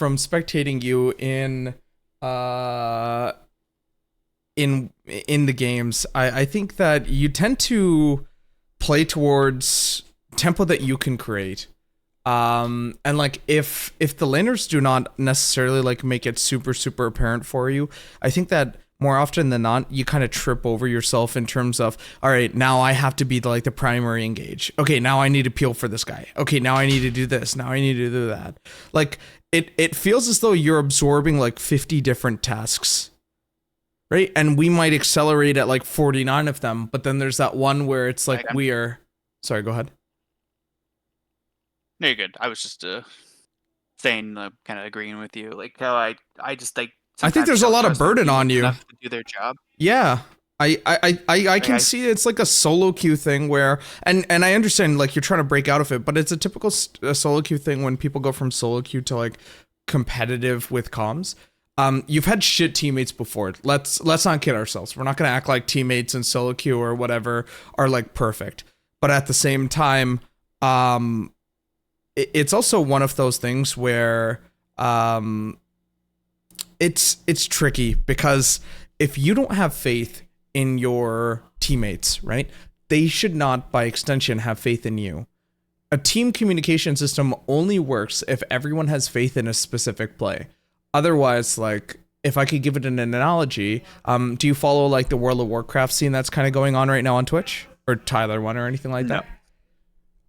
from spectating you uh in the games, I think that you tend to play towards tempo that you can create. And like if the laners do not necessarily like make it super apparent for you, I think that more often than not you kind of trip over yourself in terms of, all right, now I have to be like the primary engage. Okay, now I need to peel for this guy. Okay, now I need to do this. Now I need to do that. Like it feels as though you're absorbing like 50 different tasks. Right? And we might accelerate at like 49 of them, but then there's that one where it's like we are sorry, go ahead. No, you're good. I was just saying, kind of agreeing with you, like how I just like. I think there's a lot of burden on you. Enough to do their job. Yeah. I can see it's like a solo queue thing where, and I understand like you're trying to break out of it, but it's a typical solo queue thing when people go from solo queue to like competitive with comms. You've had shit teammates before. Let's not kid ourselves. We're not gonna act like teammates in solo queue or whatever are like perfect. But at the same time, it's also one of those things where it's tricky because if you don't have faith in your teammates, right? They should not, by extension, have faith in you. A team communication system only works if everyone has faith in a specific play. Otherwise, like, if I could give it an analogy, do you follow like the World of Warcraft scene that's kind of going on right now on Twitch or Tyler One or anything like that?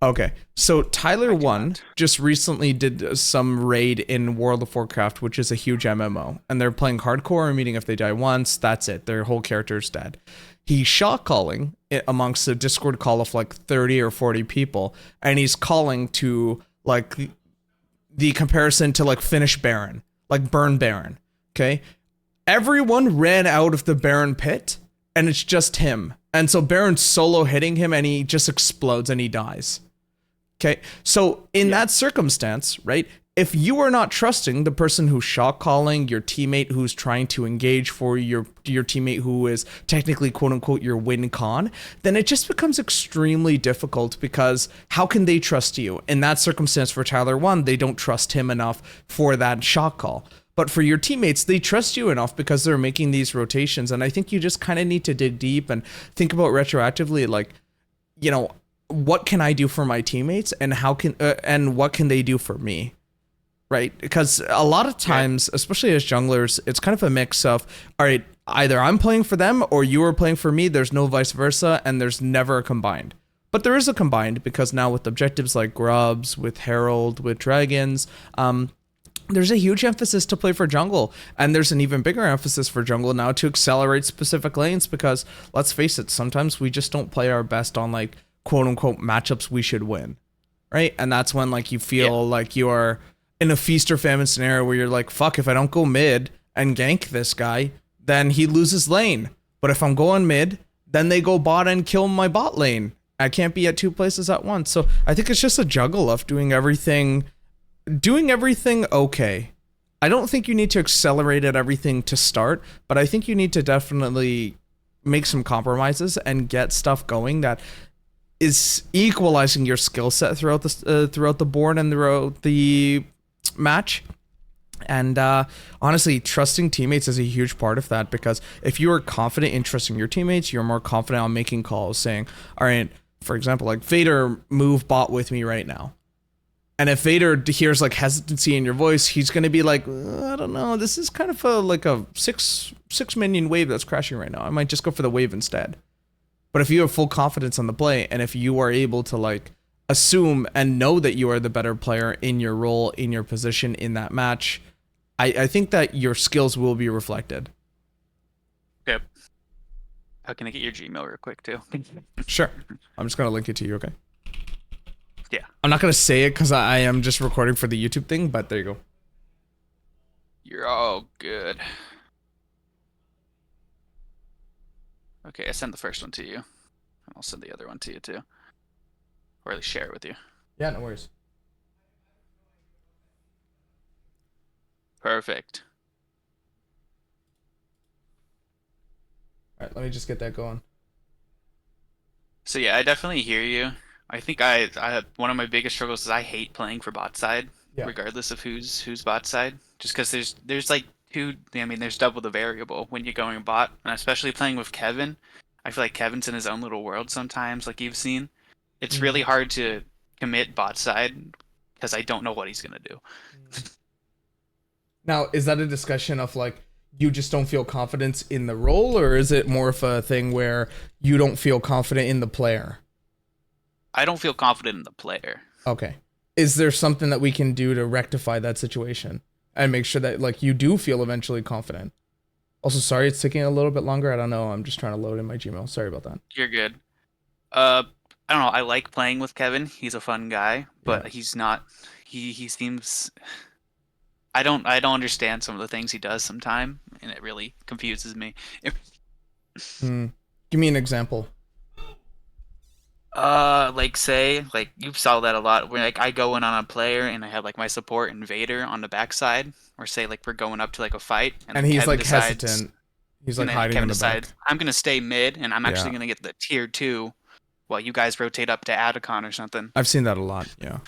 Okay, so Tyler One just recently did some raid in World of Warcraft, which is a huge MMO, and they're playing hardcore, meaning if they die once, that's it. Their whole character's dead. He's shot calling amongst a Discord call of like 30 or 40 people, and he's calling to like the comparison to like Finnish Baron. Like burn Baron, okay? Everyone ran out of the Baron pit, and it's just him. And so Baron's solo hitting him, and he just explodes, and he dies. Okay, so in that circumstance, right, if you are not trusting the person who's shot calling, your teammate who's trying to engage for your teammate who is technically quote-unquote your win con, then it just becomes extremely difficult because how can they trust you? In that circumstance for Tyler One, they don't trust him enough for that shot call. But for your teammates, they trust you enough because they're making these rotations. And I think you just kind of need to dig deep and think about retroactively, like, you know, what can I do for my teammates and how can and what can they do for me? Right? Because a lot of times, especially as junglers, it's kind of a mix of, all right, either I'm playing for them or you are playing for me. There's no vice versa, and there's never a combined. But there is a combined because now with objectives like Grubs, with Herald, with Dragons, there's a huge emphasis to play for jungle, and there's an even bigger emphasis for jungle now to accelerate specific lanes because, let's face it, sometimes we just don't play our best on like quote-unquote matchups we should win, right? And that's when like you feel like you are in a feast or famine scenario where you're like, fuck, if I don't go mid and gank this guy, then he loses lane. But if I'm going mid, then they go bot and kill my bot lane. I can't be at two places at once. So I think it's just a juggle of doing everything okay. I don't think you need to accelerate at everything to start, but I think you need to definitely make some compromises and get stuff going that is equalizing your skill set throughout the board and throughout the match. And honestly, trusting teammates is a huge part of that because if you are confident in trusting your teammates, you're more confident on making calls saying, all right, for example, like Vader, move bot with me right now. And if Vader hears like hesitancy in your voice, he's going to be like, I don't know, this is kind of like a six minion wave that's crashing right now. I might just go for the wave instead. But if you have full confidence on the play, and if you are able to like assume and know that you are the better player in your role, in your position in that match, I think that your skills will be reflected. Okay. How can I get your Gmail real quick too? Sure. I'm just going to link it to you, okay? Yeah. I'm not going to say it because I am just recording for the YouTube thing, but there you go. You're all good. Okay, I sent the first one to you. I'll send the other one to you too. Or at least share it with you. Yeah, no worries. Perfect. All right, let me just get that going. So yeah, I definitely hear you. I think I one of my biggest struggles is I hate playing for bot side Yeah. regardless of who's bot side. Just because there's like two. I mean, there's double the variable when you're going bot, and especially playing with Kevin. I feel like Kevin's in his own little world sometimes, like you've seen. It's really hard to commit bot side because I don't know what he's gonna do. Now, is that a discussion of like you just don't feel confidence in the role, or is it more of a thing where you don't feel confident in the player? I don't feel confident in the player. Okay. Is there something that we can do to rectify that situation and make sure that like you do feel eventually confident? Also, sorry it's taking a little bit longer. I don't know. I'm just trying to load in my Gmail. Sorry about that. You're good. I don't know. I like playing with Kevin. He's a fun guy, but he's not. He seems. I don't understand some of the things he does sometimes, and it really confuses me. Give me an example. Like say, like you saw that a lot where like I go in on a player and I have like my support invader on the backside, or say like we're going up to like a fight, And he's like hesitant. He's like hiding in the back. I'm gonna stay mid, and I'm actually gonna get the tier 2, while you guys rotate up to Adacon or something. I've seen that a lot. Yeah.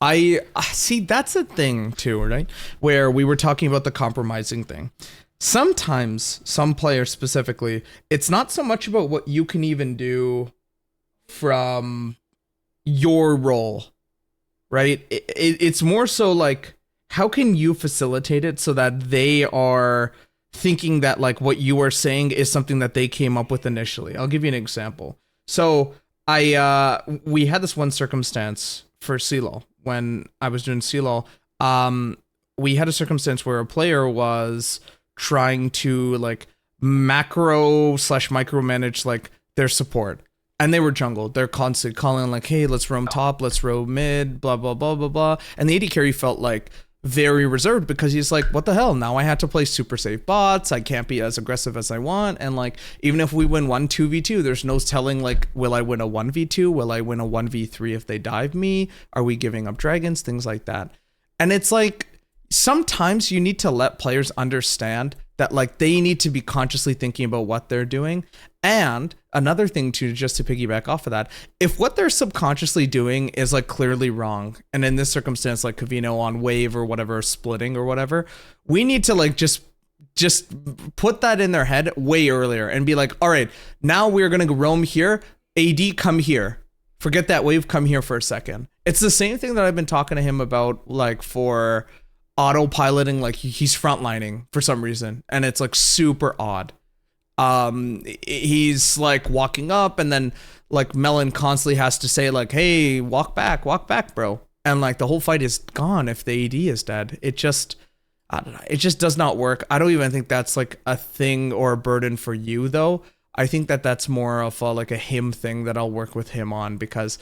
I see. That's a thing too, right? Where we were talking about the compromising thing. Sometimes, some players specifically, it's not so much about what you can even do from your role, right? It's more so like, how can you facilitate it so that they are thinking that like what you are saying is something that they came up with initially. I'll give you an example. So we had this one circumstance for CLOL when I was doing CLOL. We had a circumstance where a player was trying to like macro / micromanage like their support, and they were jungle. They're constantly calling like, hey, let's roam top, let's roam mid, blah blah blah blah blah. And the AD carry felt like very reserved because he's like, what the hell, now I had to play super safe bots, I can't be as aggressive as I want, and like even if we win 2v2, there's no telling like, will I win a 1v2, will I win a 1v3 if they dive me, are we giving up dragons, things like that. And it's like, sometimes you need to let players understand that like they need to be consciously thinking about what they're doing. And another thing too, just to piggyback off of that, if what they're subconsciously doing is like clearly wrong, and in this circumstance like Kavino on wave or whatever, splitting or whatever, we need to like just put that in their head way earlier and be like, all right, now we're gonna roam here, AD come here, forget that wave, come here for a second. It's the same thing that I've been talking to him about, like for autopiloting, like he's frontlining for some reason, and it's like super odd. He's like walking up, and then like Melon constantly has to say like, hey, walk back, bro, and like the whole fight is gone if the AD is dead. It just, I don't know, it just does not work. I don't even think that's like a thing or a burden for you though. I think that that's more of a, like a him thing that I'll work with him on, because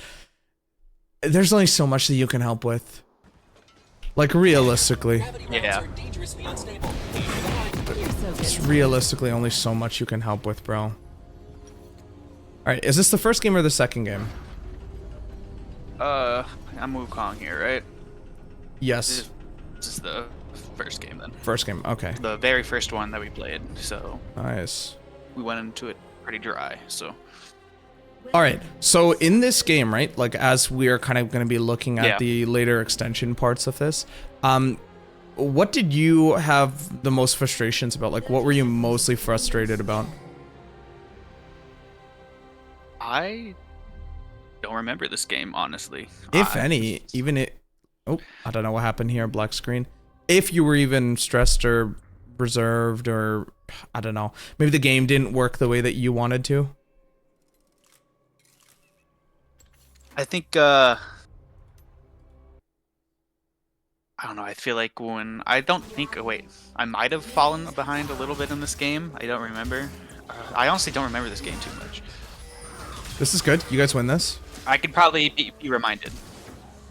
there's only so much that you can help with. Like realistically. Yeah. It's realistically only so much you can help with, bro. Alright, is this the first game or the second game? I'm Wukong here, right? Yes. This is the first game then. First game, okay. The very first one that we played, so. Nice. We went into it pretty dry, so. Alright, so in this game, right, like as we are kind of going to be looking at the later extension parts of this, what did you have the most frustrations about? Like, what were you mostly frustrated about? I don't remember this game, honestly. If any, even it... Oh, I don't know what happened here, black screen. If you were even stressed or reserved, or, I don't know, maybe the game didn't work the way that you wanted to? I think, I don't know, I feel like when, I don't think, wait, I might have fallen behind a little bit in this game. I don't remember. I honestly don't remember this game too much. This is good. You guys win this. I could probably be reminded.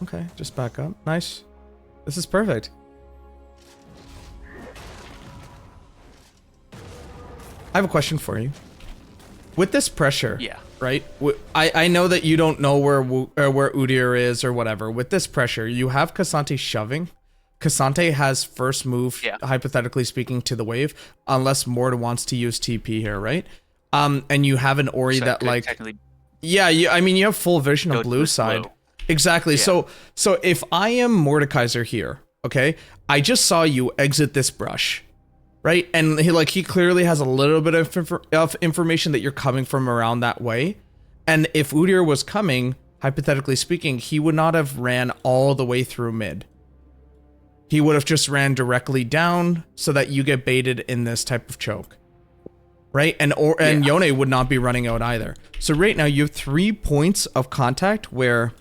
Okay, just back up. Nice. This is perfect. I have a question for you. With this pressure, right? I know that you don't know where Udyr is or whatever. With this pressure, you have K'Sante shoving. K'Sante has first move, hypothetically speaking, to the wave, unless Mord wants to use TP here, right? And you have an Ori that like, I mean, you have full vision of blue side. Exactly. Yeah. So if I am Mordekaiser here, okay, I just saw you exit this brush, right? And he clearly has a little bit of information that you're coming from around that way. And if Udyr was coming, hypothetically speaking, he would not have ran all the way through mid. He would have just ran directly down so that you get baited in this type of choke. Right? And Yone would not be running out either. So right now you have 3 points of contact where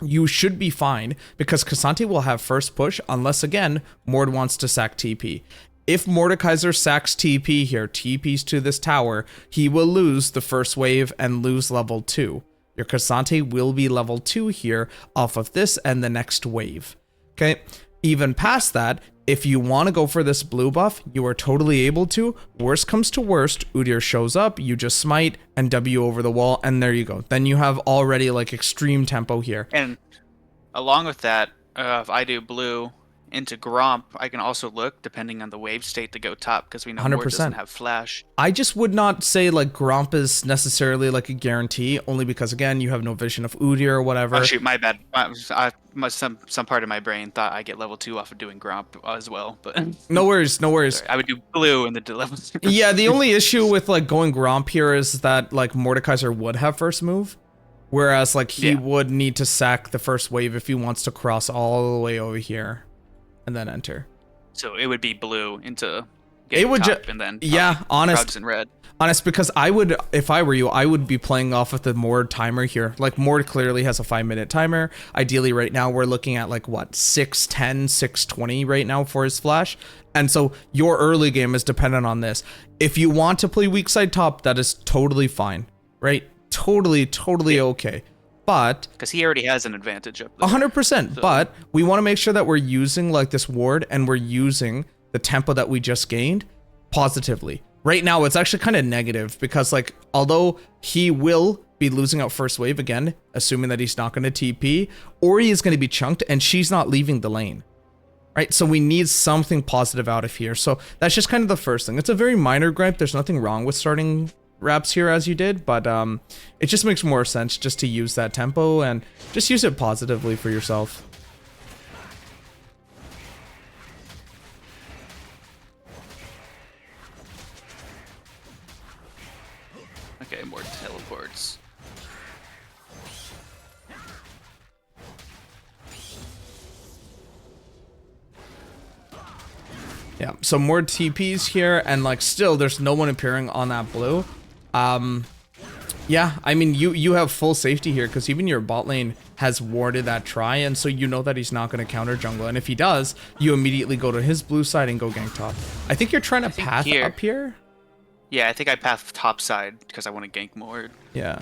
you should be fine because K'Sante will have first push unless, again, Mord wants to sack TP. If Mordekaiser sacks TP here, TPs to this tower, he will lose the first wave and lose level 2. Your K'Sante will be level 2 here off of this and the next wave. Okay? Even past that, if you want to go for this blue buff, you are totally able to. Worst comes to worst, Udyr shows up, you just smite and W over the wall, and there you go. Then you have already like extreme tempo here. And along with that, if I do blue into Gromp, I can also look, depending on the wave state, to go top, because we know Mord doesn't have flash. I just would not say like Gromp is necessarily like a guarantee, only because again, you have no vision of Udyr or whatever. Oh shoot, my bad. Some part of my brain thought I get level 2 off of doing Gromp as well, but no worries. Sorry, I would do blue in the level 2. Yeah, the only issue with like going Gromp here is that like Mordekaiser would have first move, whereas like he would need to sack the first wave if he wants to cross all the way over here and then enter. So it would be blue into top and then honest in red. Honest, because I would, if I were you, I would be playing off of the Mord timer here. Like, Mord clearly has a 5-minute timer. Ideally, right now, we're looking at, like, what, 6:10, 6:20 right now for his flash. And so, your early game is dependent on this. If you want to play weak side top, that is totally fine, right? Totally okay. But... because he already has an advantage up there. 100%, so. But we want to make sure that we're using, like, this ward, and we're using the tempo that we just gained positively. Right now, it's actually kind of negative because, like, although he will be losing out first wave again, assuming that he's not going to TP, or he is going to be chunked and she's not leaving the lane, right? So we need something positive out of here. So that's just kind of the first thing. It's a very minor gripe. There's nothing wrong with starting Raps here as you did, but it just makes more sense just to use that tempo and just use it positively for yourself. Okay, more teleports. Yeah, so more TPs here, and like still there's no one appearing on that blue. Yeah, I mean you have full safety here because even your bot lane has warded that try, and so you know that he's not going to counter jungle, and if he does, you immediately go to his blue side and go gank top. I think you're trying to path up here. Yeah, I think I path top side because I want to gank Mord. Yeah.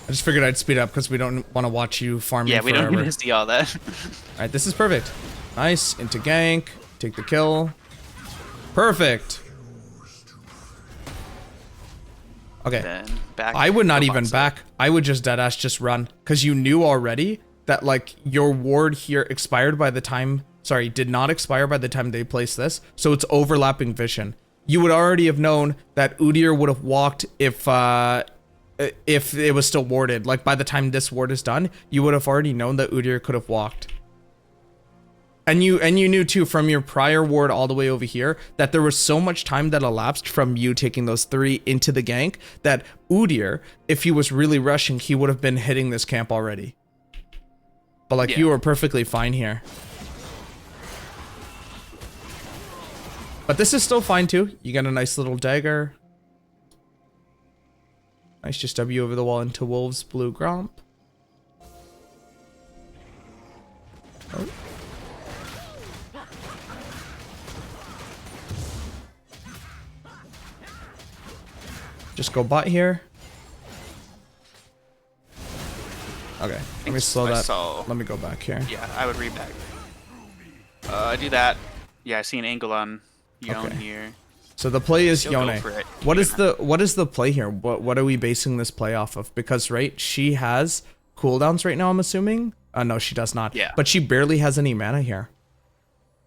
I just figured I'd speed up because we don't want to watch you farming forever. Yeah, we don't need to see all that. Alright, this is perfect. Nice, into gank, take the kill. Perfect. Okay, then back I would not even back. I would just deadass just run because you knew already that like your ward here expired by the time, sorry, did not expire by the time they placed this. So it's overlapping vision. You would already have known that Udyr would have walked if it was still warded. Like by the time this ward is done, you would have already known that Udyr could have walked. And you knew too from your prior ward all the way over here that there was so much time that elapsed from you taking those 3 into the gank that Udyr, if he was really rushing, he would have been hitting this camp already. But like you were perfectly fine here. But this is still fine too. You got a nice little dagger. Nice just W over the wall into Wolves blue Gromp. Oh. Just go bot here. Okay, let me slow that. Let me go back here. Yeah, I would read back. Do that. Yeah, I see an angle on Yone here. So the play is Yone. What is the play here? What are we basing this play off of? Because right, she has cooldowns right now, I'm assuming. No, she does not. Yeah. But she barely has any mana here.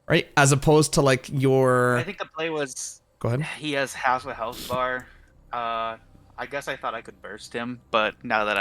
right? As opposed to like I your. think the play was Go ahead. he has half a health bar. I guess I thought I could burst him, but now that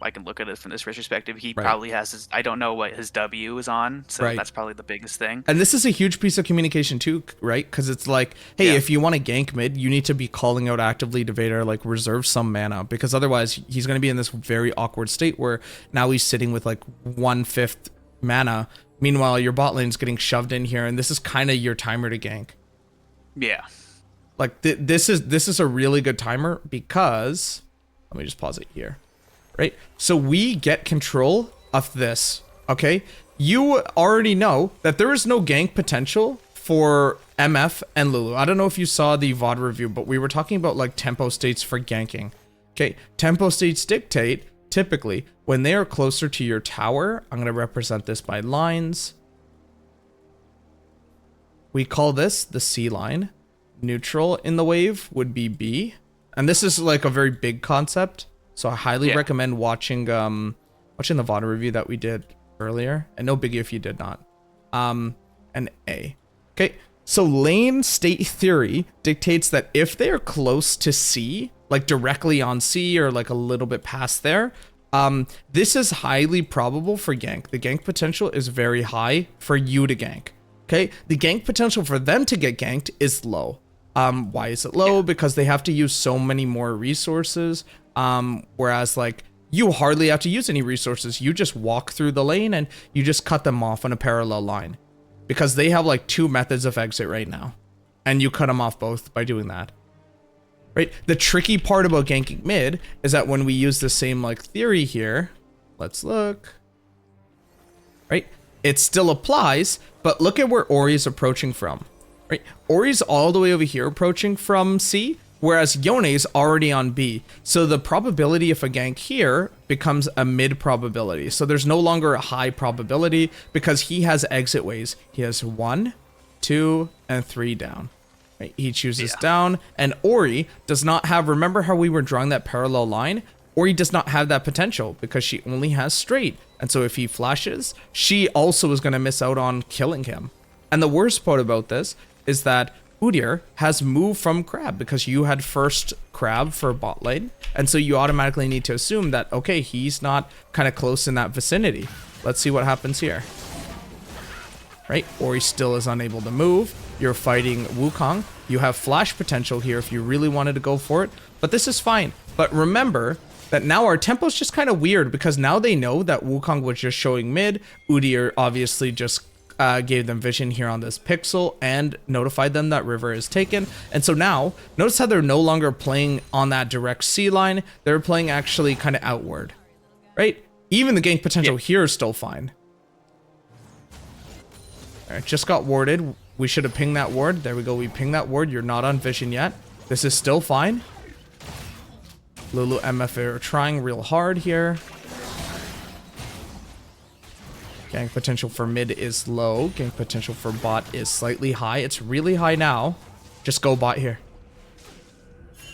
I can look at it from this perspective, he Right. probably has his. I don't know what his W is on, so Right. that's probably the biggest thing. And this is a huge piece of communication too, right? Because it's like, hey, Yeah. if you want to gank mid, you need to be calling out actively to Vader, like reserve some mana, because otherwise he's going to be in this very awkward state where now he's sitting with like 1/5 mana. Meanwhile, your bot lane's getting shoved in here, and this is kind of your timer to gank. Yeah. Like this is a really good timer because let me just pause it here, right? So we get control of this, okay? You already know that there is no gank potential for MF and Lulu. I don't know if you saw the VOD review, but we were talking about like tempo states for ganking. Okay, tempo states dictate typically when they are closer to your tower. I'm going to represent this by lines. We call this the C line. Neutral in the wave would be B. And this is like a very big concept. So I highly recommend watching the VOD review that we did earlier. And no biggie if you did not. And A. Okay, so lane state theory dictates that if they are close to C, like directly on C or like a little bit past there, this is highly probable for gank. The gank potential is very high for you to gank. Okay, the gank potential for them to get ganked is low. Why is it low? Because they have to use so many more resources. Whereas like you hardly have to use any resources. You just walk through the lane and you just cut them off on a parallel line. Because they have like 2 methods of exit right now. And you cut them off both by doing that. Right? The tricky part about ganking mid is that when we use the same like theory here, let's look. Right? It still applies, but look at where Ori is approaching from. Right? Ori's all the way over here approaching from C, whereas Yone's already on B. So the probability of a gank here becomes a mid probability. So there's no longer a high probability because he has exit ways. He has 1, 2, and 3 down. Right? He chooses down, and Ori does not have, remember how we were drawing that parallel line? Ori does not have that potential because she only has straight. And so if he flashes, she also is going to miss out on killing him. And the worst part about this is that Udyr has moved from Crab because you had first Crab for bot lane. And so you automatically need to assume that, okay, he's not kind of close in that vicinity. Let's see what happens here. Right? Ori still is unable to move. You're fighting Wukong. You have flash potential here if you really wanted to go for it. But this is fine. But remember that now our tempo's just kind of weird because now they know that Wukong was just showing mid. Udyr obviously just gave them vision here on this pixel and notified them that river is taken. And so now, notice how they're no longer playing on that direct C line. They're playing actually kind of outward, right? Even the gank potential here is still fine. All right, just got warded. We should have pinged that ward. There we go. We pinged that ward. You're not on vision yet. This is still fine. Lulu MF are trying real hard here. Gank potential for mid is low. Gank potential for bot is slightly high. It's really high now. Just go bot here.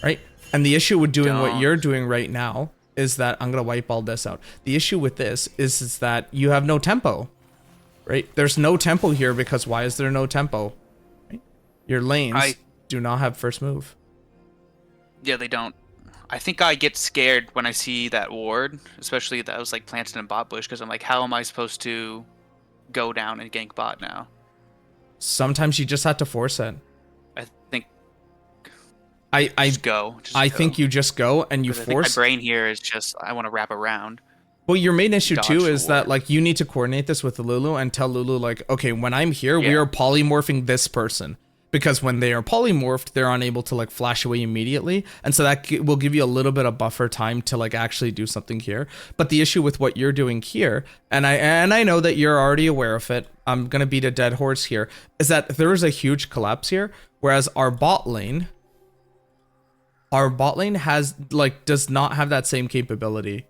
Right? And the issue with doing what you're doing right now is that I'm going to wipe all this out. The issue with this is that you have no tempo. Right? There's no tempo here because why is there no tempo? Right? Your lanes do not have first move. Yeah, they don't. I think I get scared when I see that ward, especially that was like planted in bot bush, because I'm like, how am I supposed to go down and gank bot now? Sometimes you just have to force it. I think I just go. think you just go and you force. My brain here is just I want to wrap around. Well, your main issue Dodge too is the that ward. like you need to coordinate this with Lulu and tell Lulu like, okay, when I'm here, we are polymorphing this person. Because when they are polymorphed, they're unable to like flash away immediately. And so that will give you a little bit of buffer time to like actually do something here. But the issue with what you're doing here, and I know that you're already aware of it, I'm going to beat a dead horse here, is that there is a huge collapse here. Whereas our bot lane has like, does not have that same capability.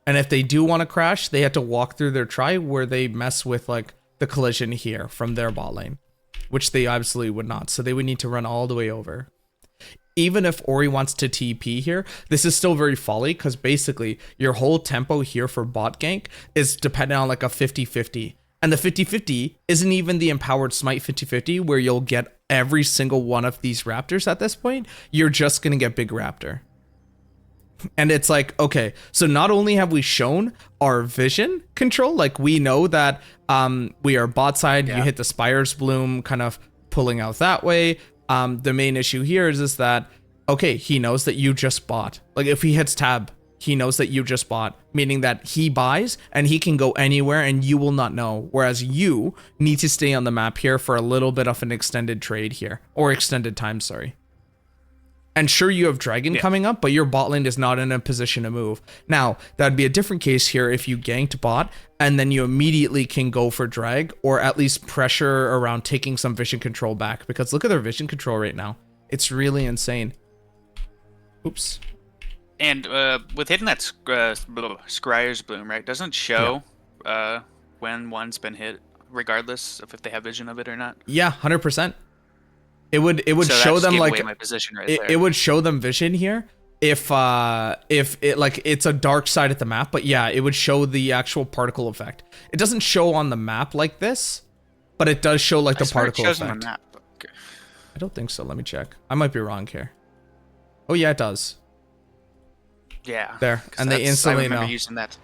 And if they do want to crash, they have to walk through their try where they mess with like the collision here from their bot lane. Which they absolutely would not. So they would need to run all the way over. Even if Ori wants to TP here, this is still very folly because basically your whole tempo here for bot gank is dependent on like a 50-50. And the 50-50 isn't even the empowered smite 50-50 where you'll get every single one of these raptors at this point. You're just going to get big raptor. And it's like, okay, so not only have we shown our vision control, like we know that we are bot side, you hit the Spire's Bloom kind of pulling out that way. The main issue here is that, okay, he knows that you just bought. Like if he hits tab, he knows that you just bought, meaning that he buys and he can go anywhere and you will not know. Whereas you need to stay on the map here for a little bit of an extended trade here, or extended time, sorry. And sure, you have Dragon coming up, but your bot lane is not in a position to move. Now, that'd be a different case here if you ganked bot and then you immediately can go for drag, or at least pressure around taking some vision control back, because look at their vision control right now. It's really insane. Oops. And with hitting that Scryer's Bloom, right, doesn't show when one's been hit, regardless of if they have vision of it or not. Yeah, 100%. It would so show them like my position right there. It would show them vision here if it like it's a dark side at the map, but yeah, it would show the actual particle effect. It doesn't show on the map like this, but it does show like the particle effect. On the map. Okay. I don't think so. Let me check. I might be wrong here. Oh yeah, it does. Yeah. There. And they instantly know. Using that.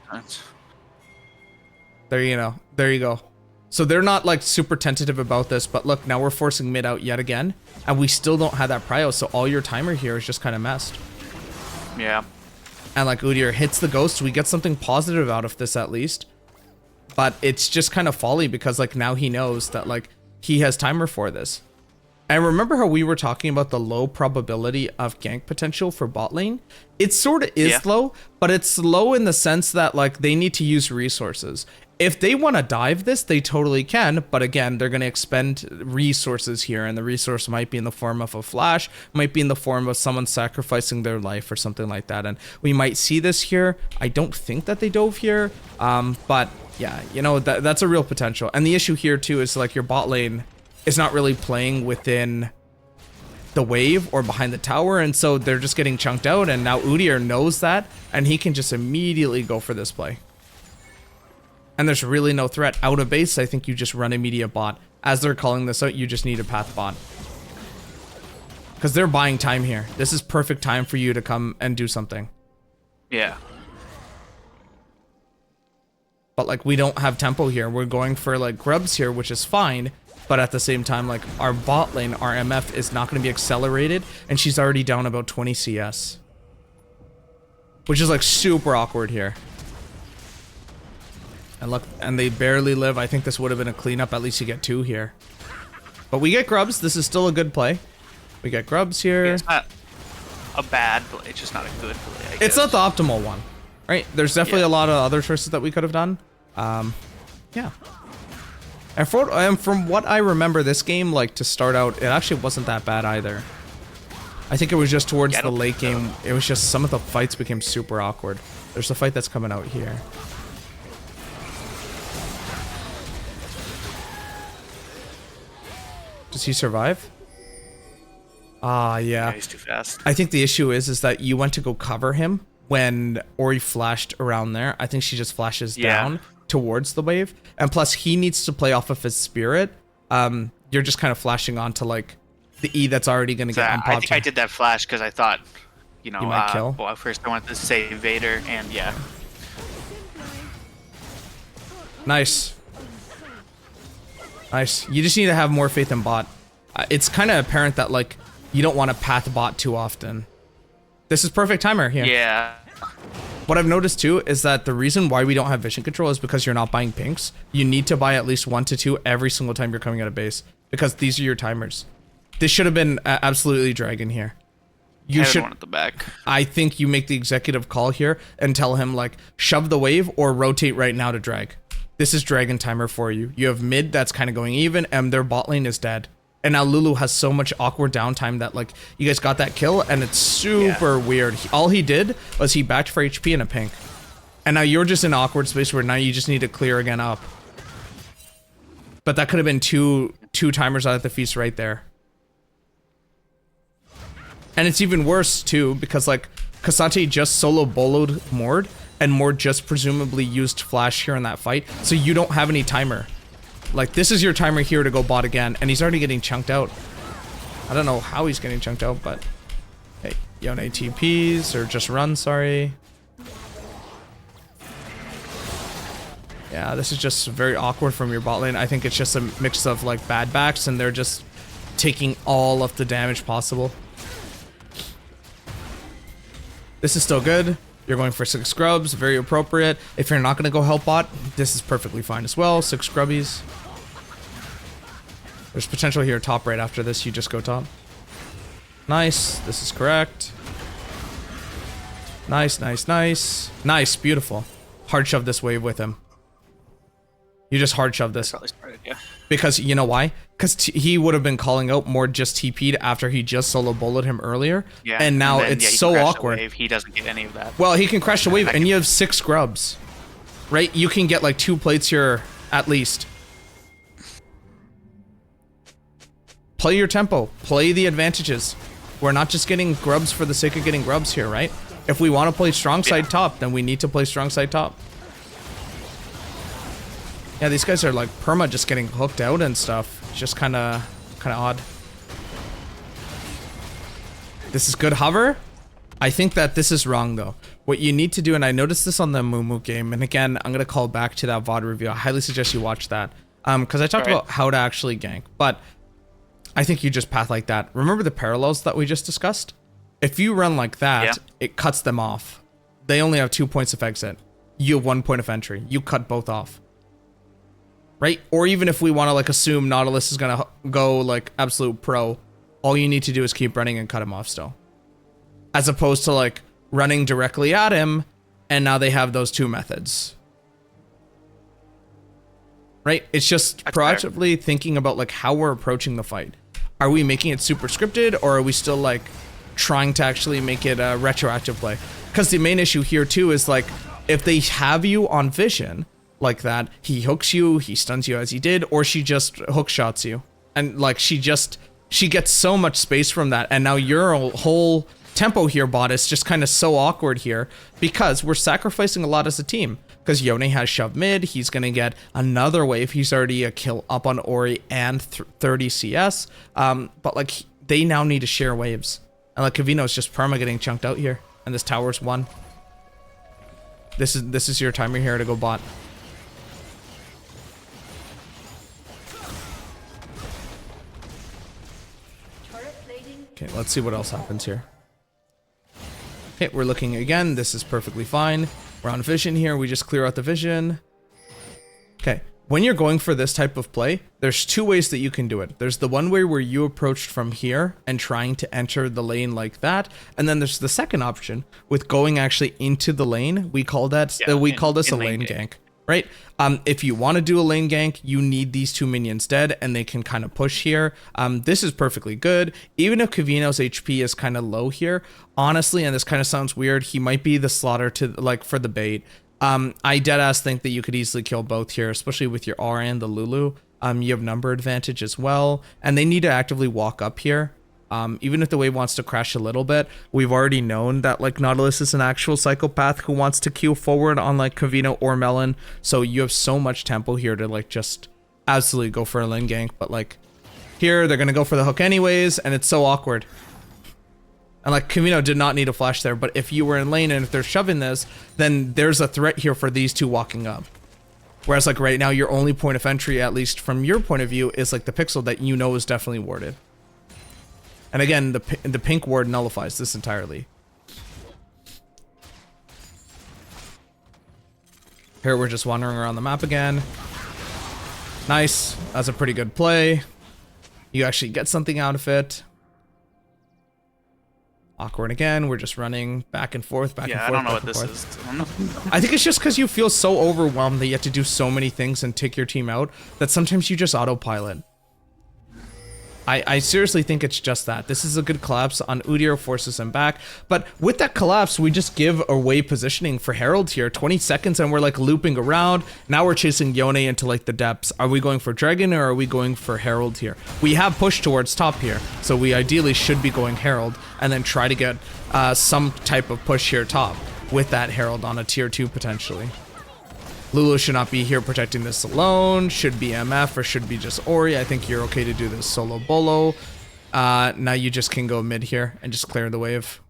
There you know. There you go. So they're not like super tentative about this, but look, now we're forcing mid out yet again, and we still don't have that prio, so all your timer here is just kind of messed. Yeah. And like Udyr hits the ghost, we get something positive out of this at least. But it's just kind of folly because like now he knows that like he has timer for this. And remember how we were talking about the low probability of gank potential for bot lane? It sort of is low, but it's low in the sense that like they need to use resources. If they want to dive this, they totally can, but again, they're going to expend resources here, and the resource might be in the form of a flash, might be in the form of someone sacrificing their life or something like that, and we might see this here. I don't think that they dove here, but yeah, you know, that's a real potential. And the issue here too is like your bot lane is not really playing within the wave or behind the tower, and so they're just getting chunked out, and now Udyr knows that, and he can just immediately go for this play. And there's really no threat. Out of base, I think you just run immediate bot. As they're calling this out, you just need a path bot. Because they're buying time here. This is perfect time for you to come and do something. Yeah. But like, we don't have tempo here. We're going for like grubs here, which is fine. But at the same time, like our bot lane, our MF is not going to be accelerated. And she's already down about 20 CS. Which is like super awkward here. And look, and they barely live. I think this would have been a cleanup. At least you get 2 here. But we get grubs. This is still a good play. We get grubs here. Yeah, it's not a bad play. It's just not a good play, I guess. It's not the optimal one, right? There's definitely a lot of other choices that we could have done. Yeah. And from what I remember, this game, like, to start out, it actually wasn't that bad either. I think it was just towards the late game. It was just some of the fights became super awkward. There's a fight that's coming out here. Does he survive? Ah, yeah. He's too fast. I think the issue is that you went to go cover him when Ori flashed around there. I think she just flashes down towards the wave. And plus, he needs to play off of his spirit. You're just kind of flashing onto, like, the E that's already going to get unpopped. I think I did that flash because I thought, you know, might kill. Well, first I wanted to save Vader, and yeah. Nice. Nice. You just need to have more faith in bot. It's kind of apparent that, like, you don't want to path bot too often. This is perfect timer here. Yeah. What I've noticed too is that the reason why we don't have vision control is because you're not buying pinks. You need to buy at least 1 to 2 every single time you're coming out of base, because these are your timers. This should have been absolutely dragon here. You should. One at the back. I think you make the executive call here and tell him, like, shove the wave or rotate right now to drag. This is dragon timer for you. You have mid that's kind of going even, and their bot lane is dead. And now Lulu has so much awkward downtime that, like, you guys got that kill, and it's super weird. All he did was he backed for HP and a pink. And now you're just in an awkward space where now you just need to clear again up. But that could have been two timers out of the feast right there. And it's even worse, too, because, like, Kasante just solo boloed Mord, and Mord just presumably used flash here in that fight, so you don't have any timer. Like, this is your timer here to go bot again, and he's already getting chunked out. I don't know how he's getting chunked out, but... Hey, Yone TPs, or just run, sorry. Yeah, this is just very awkward from your bot lane. I think it's just a mix of, like, bad backs, and they're just taking all of the damage possible. This is still good. You're going for 6 scrubs, very appropriate. If you're not going to go help bot, this is perfectly fine as well. 6 scrubbies. There's potential here top right after this. You just go top. Nice. This is correct. Nice, nice, nice. Nice, beautiful. Hard shove this wave with him. You just hard shove this. Probably started, yeah. Because, you know why? Because he would have been calling out more just TP'd after he just solo bullet him earlier. Yeah. And now then, it's he so can crash the awkward. wave. He doesn't get any of that. Well, he can crash the wave, and you have 6 scrubs. Right? You can get like 2 plates here at least. Play your tempo. Play the advantages. We're not just getting grubs for the sake of getting grubs here, right? If we want to play strong side top, then we need to play strong side top. Yeah, these guys are like perma just getting hooked out and stuff. It's just kind of odd. This is good hover. I think that this is wrong though. What you need to do, and I noticed this on the Moo game, and again, I'm gonna call back to that VOD review. I highly suggest you watch that. Because I talked about how to actually gank, but I think you just path like that. Remember the parallels that we just discussed? If you run like that, it cuts them off. They only have 2 points of exit. You have 1 point of entry. You cut both off. Right? Or even if we want to like assume Nautilus is going to go like absolute pro, all you need to do is keep running and cut him off still. As opposed to like running directly at him, and now they have those 2 methods. Right? It's just proactively thinking about like how we're approaching the fight. Are we making it super scripted, or are we still like trying to actually make it a retroactive play? Because the main issue here too is like if they have you on vision like that, he hooks you, he stuns you as he did, or she just hook shots you, and like she gets so much space from that, and now your whole tempo here, bot, is just kind of so awkward here because we're sacrificing a lot as a team. Because Yone has shove mid, he's gonna get another wave. He's already a kill up on Ori and 30 CS, but like they now need to share waves, and like Kavino's just perma getting chunked out here, and this tower's 1. This is your timer here to go bot. Okay, let's see what else happens here. Okay, we're looking again. This is perfectly fine. We're on vision here. We just clear out the vision. Okay, when you're going for this type of play, there's 2 ways that you can do it. There's the one way where you approached from here and trying to enter the lane like that, and then there's the second option with going actually into the lane. We call that we call this a lane gank. Right? If you want to do a lane gank, you need these 2 minions dead, and they can kind of push here. This is perfectly good. Even if Kavino's HP is kind of low here, honestly, and this kind of sounds weird, he might be the slaughter to like for the bait. I deadass think that you could easily kill both here, especially with your R and the Lulu. You have number advantage as well, and they need to actively walk up here. Even if the wave wants to crash a little bit, we've already known that like Nautilus is an actual psychopath who wants to queue forward on like Kavino or Melon. So you have so much tempo here to like just absolutely go for a lane gank. But like here, they're going to go for the hook anyways, and it's so awkward. And like Kavino did not need a flash there, but if you were in lane and if they're shoving this, then there's a threat here for these 2 walking up. Whereas like right now, your only point of entry, at least from your point of view, is like the pixel that you know is definitely warded. And again, the pink ward nullifies this entirely. Here we're just wandering around the map again. Nice. That's a pretty good play. You actually get something out of it. Awkward again. We're just running back and forth, back and forth. Yeah, I don't know what this is. I don't know. I think it's just because you feel so overwhelmed that you have to do so many things and take your team out that sometimes you just autopilot. I seriously think it's just that. This is a good collapse on Udyr, forces him back. But with that collapse, we just give away positioning for Herald here. 20 seconds and we're like looping around. Now we're chasing Yone into like the depths. Are we going for Dragon or are we going for Herald here? We have pushed towards top here, so we ideally should be going Herald and then try to get some type of push here top with that Herald on a tier 2 potentially. Lulu should not be here protecting this alone. Should be MF or should be just Ori. I think you're okay to do this solo bolo. Now you just can go mid here and just clear the wave.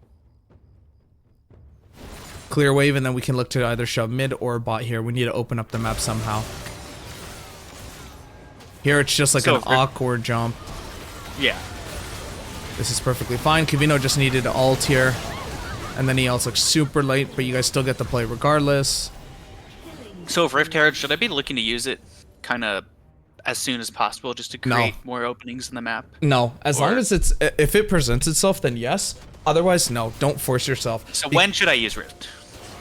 Clear wave, and then we can look to either shove mid or bot here. We need to open up the map somehow. Here it's just like an awkward jump. Yeah. This is perfectly fine. Kavino just needed to ult here. And then he ults like super late, but you guys still get to play regardless. So if Rift Herald, should I be looking to use it kind of as soon as possible just to create more openings in the map? No, as long as if it presents itself, then yes. Otherwise, no, don't force yourself. So when should I use Rift?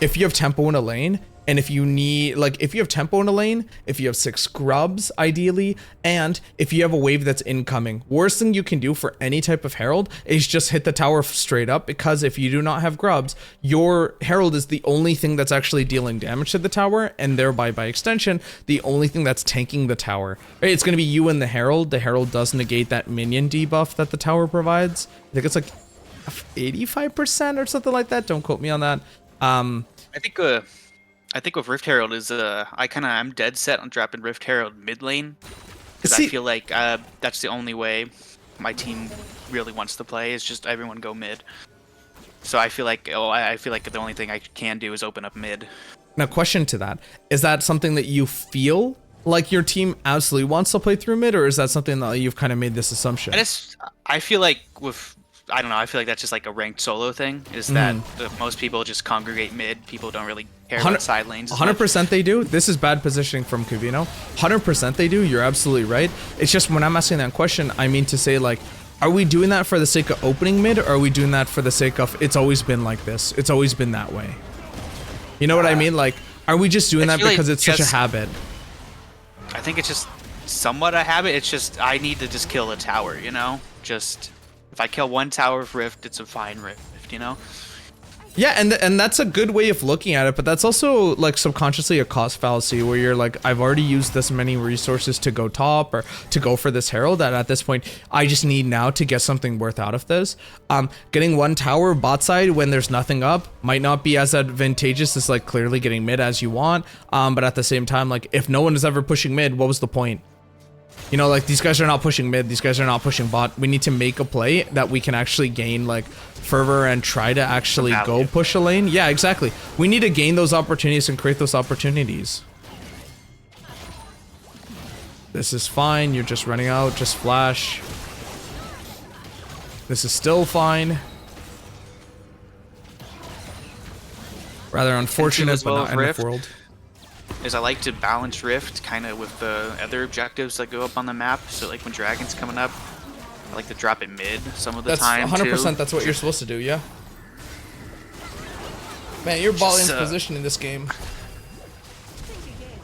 If you have tempo in a lane, and if you need, like, if you have tempo in a lane, if you have 6 scrubs, ideally, and if you have a wave that's incoming. Worst thing you can do for any type of Herald is just hit the tower straight up, because if you do not have grubs, your Herald is the only thing that's actually dealing damage to the tower, and thereby, by extension, the only thing that's tanking the tower. Right? It's going to be you and the Herald. The Herald does negate that minion debuff that the tower provides. I think it's like 85% or something like that. Don't quote me on that. I think with Rift Herald is I'm dead set on dropping Rift Herald mid lane, because I feel like that's the only way my team really wants to play, is just everyone go mid. So I feel like the only thing I can do is open up mid. Now, question to that: is that something that you feel like your team absolutely wants to play through mid, or is that something that you've kind of made this assumption? I feel like I don't know. I feel like that's just like a ranked solo thing. Is that most people just congregate mid? People don't really care about side lanes. 100% they do. This is bad positioning from Kavino. 100% they do. You're absolutely right. It's just when I'm asking that question, I mean to say, like, are we doing that for the sake of opening mid, or are we doing that for the sake of it's always been like this? It's always been that way. You know what I mean? Like, are we just doing that because it's such a habit? I think it's just somewhat a habit. It's just I need to just kill a tower. You know, just. If I kill one tower of Rift, it's a fine Rift, you know? Yeah, and that's a good way of looking at it, but that's also like subconsciously a cost fallacy where you're like, I've already used this many resources to go top or to go for this Herald, and at this point, I just need now to get something worth out of this. Getting one tower bot side when there's nothing up might not be as advantageous as like clearly getting mid as you want, but at the same time, like if no one is ever pushing mid, what was the point? You know, like, these guys are not pushing mid, these guys are not pushing bot. We need to make a play that we can actually gain, like, fervor and try to actually go push a lane. Yeah, exactly. We need to gain those opportunities and create those opportunities. This is fine. You're just running out. Just flash. This is still fine. Rather unfortunate, but not end of world. Is I like to balance Rift kind of with the other objectives that go up on the map. So like when Dragon's coming up, I like to drop it mid some of the time. That's 100%. That's what you're supposed to do. Yeah. Man, your bot lane's position in this game.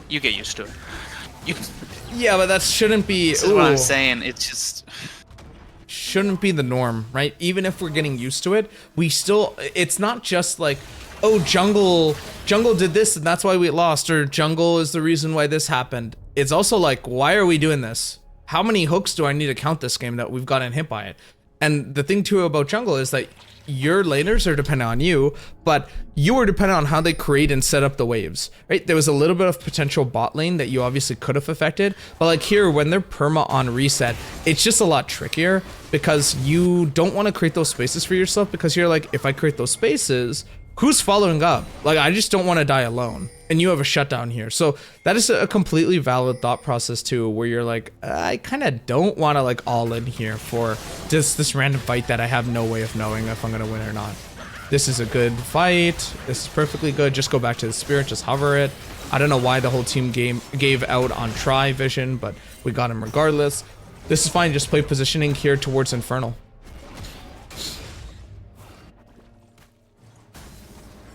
You get used to it. Yeah, but that shouldn't be. This is what I'm saying. It's just shouldn't be the norm, right? Even if we're getting used to it, we still. It's not just like, oh, jungle did this and that's why we lost, or jungle is the reason why this happened. It's also like, why are we doing this? How many hooks do I need to count this game that we've gotten hit by it? And the thing too about jungle is that your laners are dependent on you, but you are dependent on how they create and set up the waves, right? There was a little bit of potential bot lane that you obviously could have affected, but like here, when they're perma on reset, it's just a lot trickier because you don't want to create those spaces for yourself, because you're like, if I create those spaces, who's following up? Like, I just don't want to die alone. And you have a shutdown here. So that is a completely valid thought process too, where you're like, I kind of don't want to like all in here for just this random fight that I have no way of knowing if I'm going to win or not. This is a good fight. This is perfectly good. Just go back to the spirit, just hover it. I don't know why the whole team gave out on try vision, but we got him regardless. This is fine. Just play positioning here towards Infernal.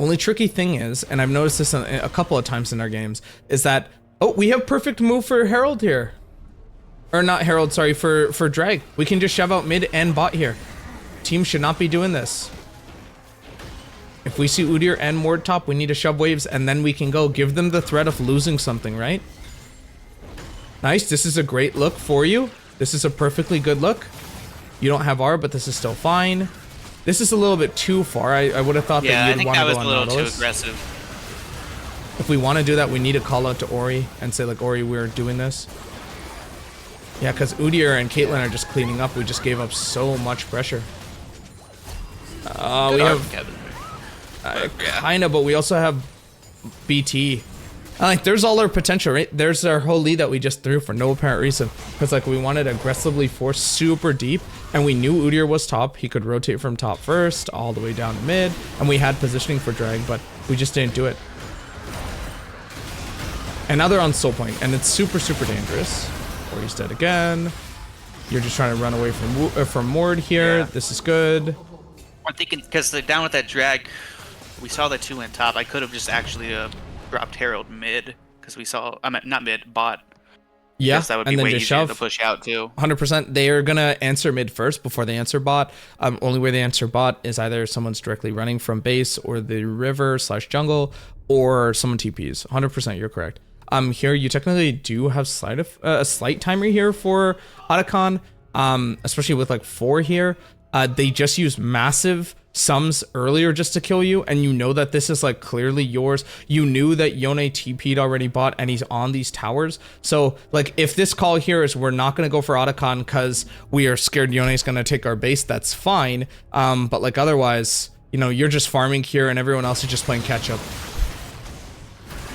Only tricky thing is, and I've noticed this a couple of times in our games, is that, oh, we have perfect move for Herald here. Or not Herald, sorry, for Drag. We can just shove out mid and bot here. Team should not be doing this. If we see Udyr and Mord top, we need to shove waves and then we can go. Give them the threat of losing something, right? Nice, this is a great look for you. This is a perfectly good look. You don't have R, but this is still fine. This is a little bit too far. I would have thought that you'd want to go on Nautilus. Yeah, I think that was a little too aggressive. If we want to do that, we need to call out to Ori and say like, Ori, we're doing this. Yeah, because Udyr and Caitlyn are just cleaning up. We just gave up so much pressure. We have kind of, but we also have BT. Like, there's all our potential, right? There's our whole lead that we just threw for no apparent reason. Because, like, we wanted to aggressively force super deep, and we knew Udyr was top. He could rotate from top first, all the way down to mid, and we had positioning for drag, but we just didn't do it. And now they're on soul point, and it's super, super dangerous. Or he's dead again. You're just trying to run away from Mord here. Yeah. This is good. I'm thinking, because they're down with that drag, we saw the 2 in top. I could have just actually dropped Herald mid, because we saw, not mid, bot. Yeah, that would be way easier to push out too. 100%. They are gonna answer mid first before they answer bot. Only way they answer bot is either someone's directly running from base or the river / jungle, or someone TPs. 100%, you're correct. Here you technically do have a slight timer here for Otacon, especially with like 4 here. They just used massive sums earlier just to kill you, and you know that this is like clearly yours. You knew that Yone TP'd already bot, and he's on these towers. So like, if this call here is we're not gonna go for Otacon because we are scared Yone's gonna take our base, that's fine. But like otherwise, you know, you're just farming here, and everyone else is just playing catch up.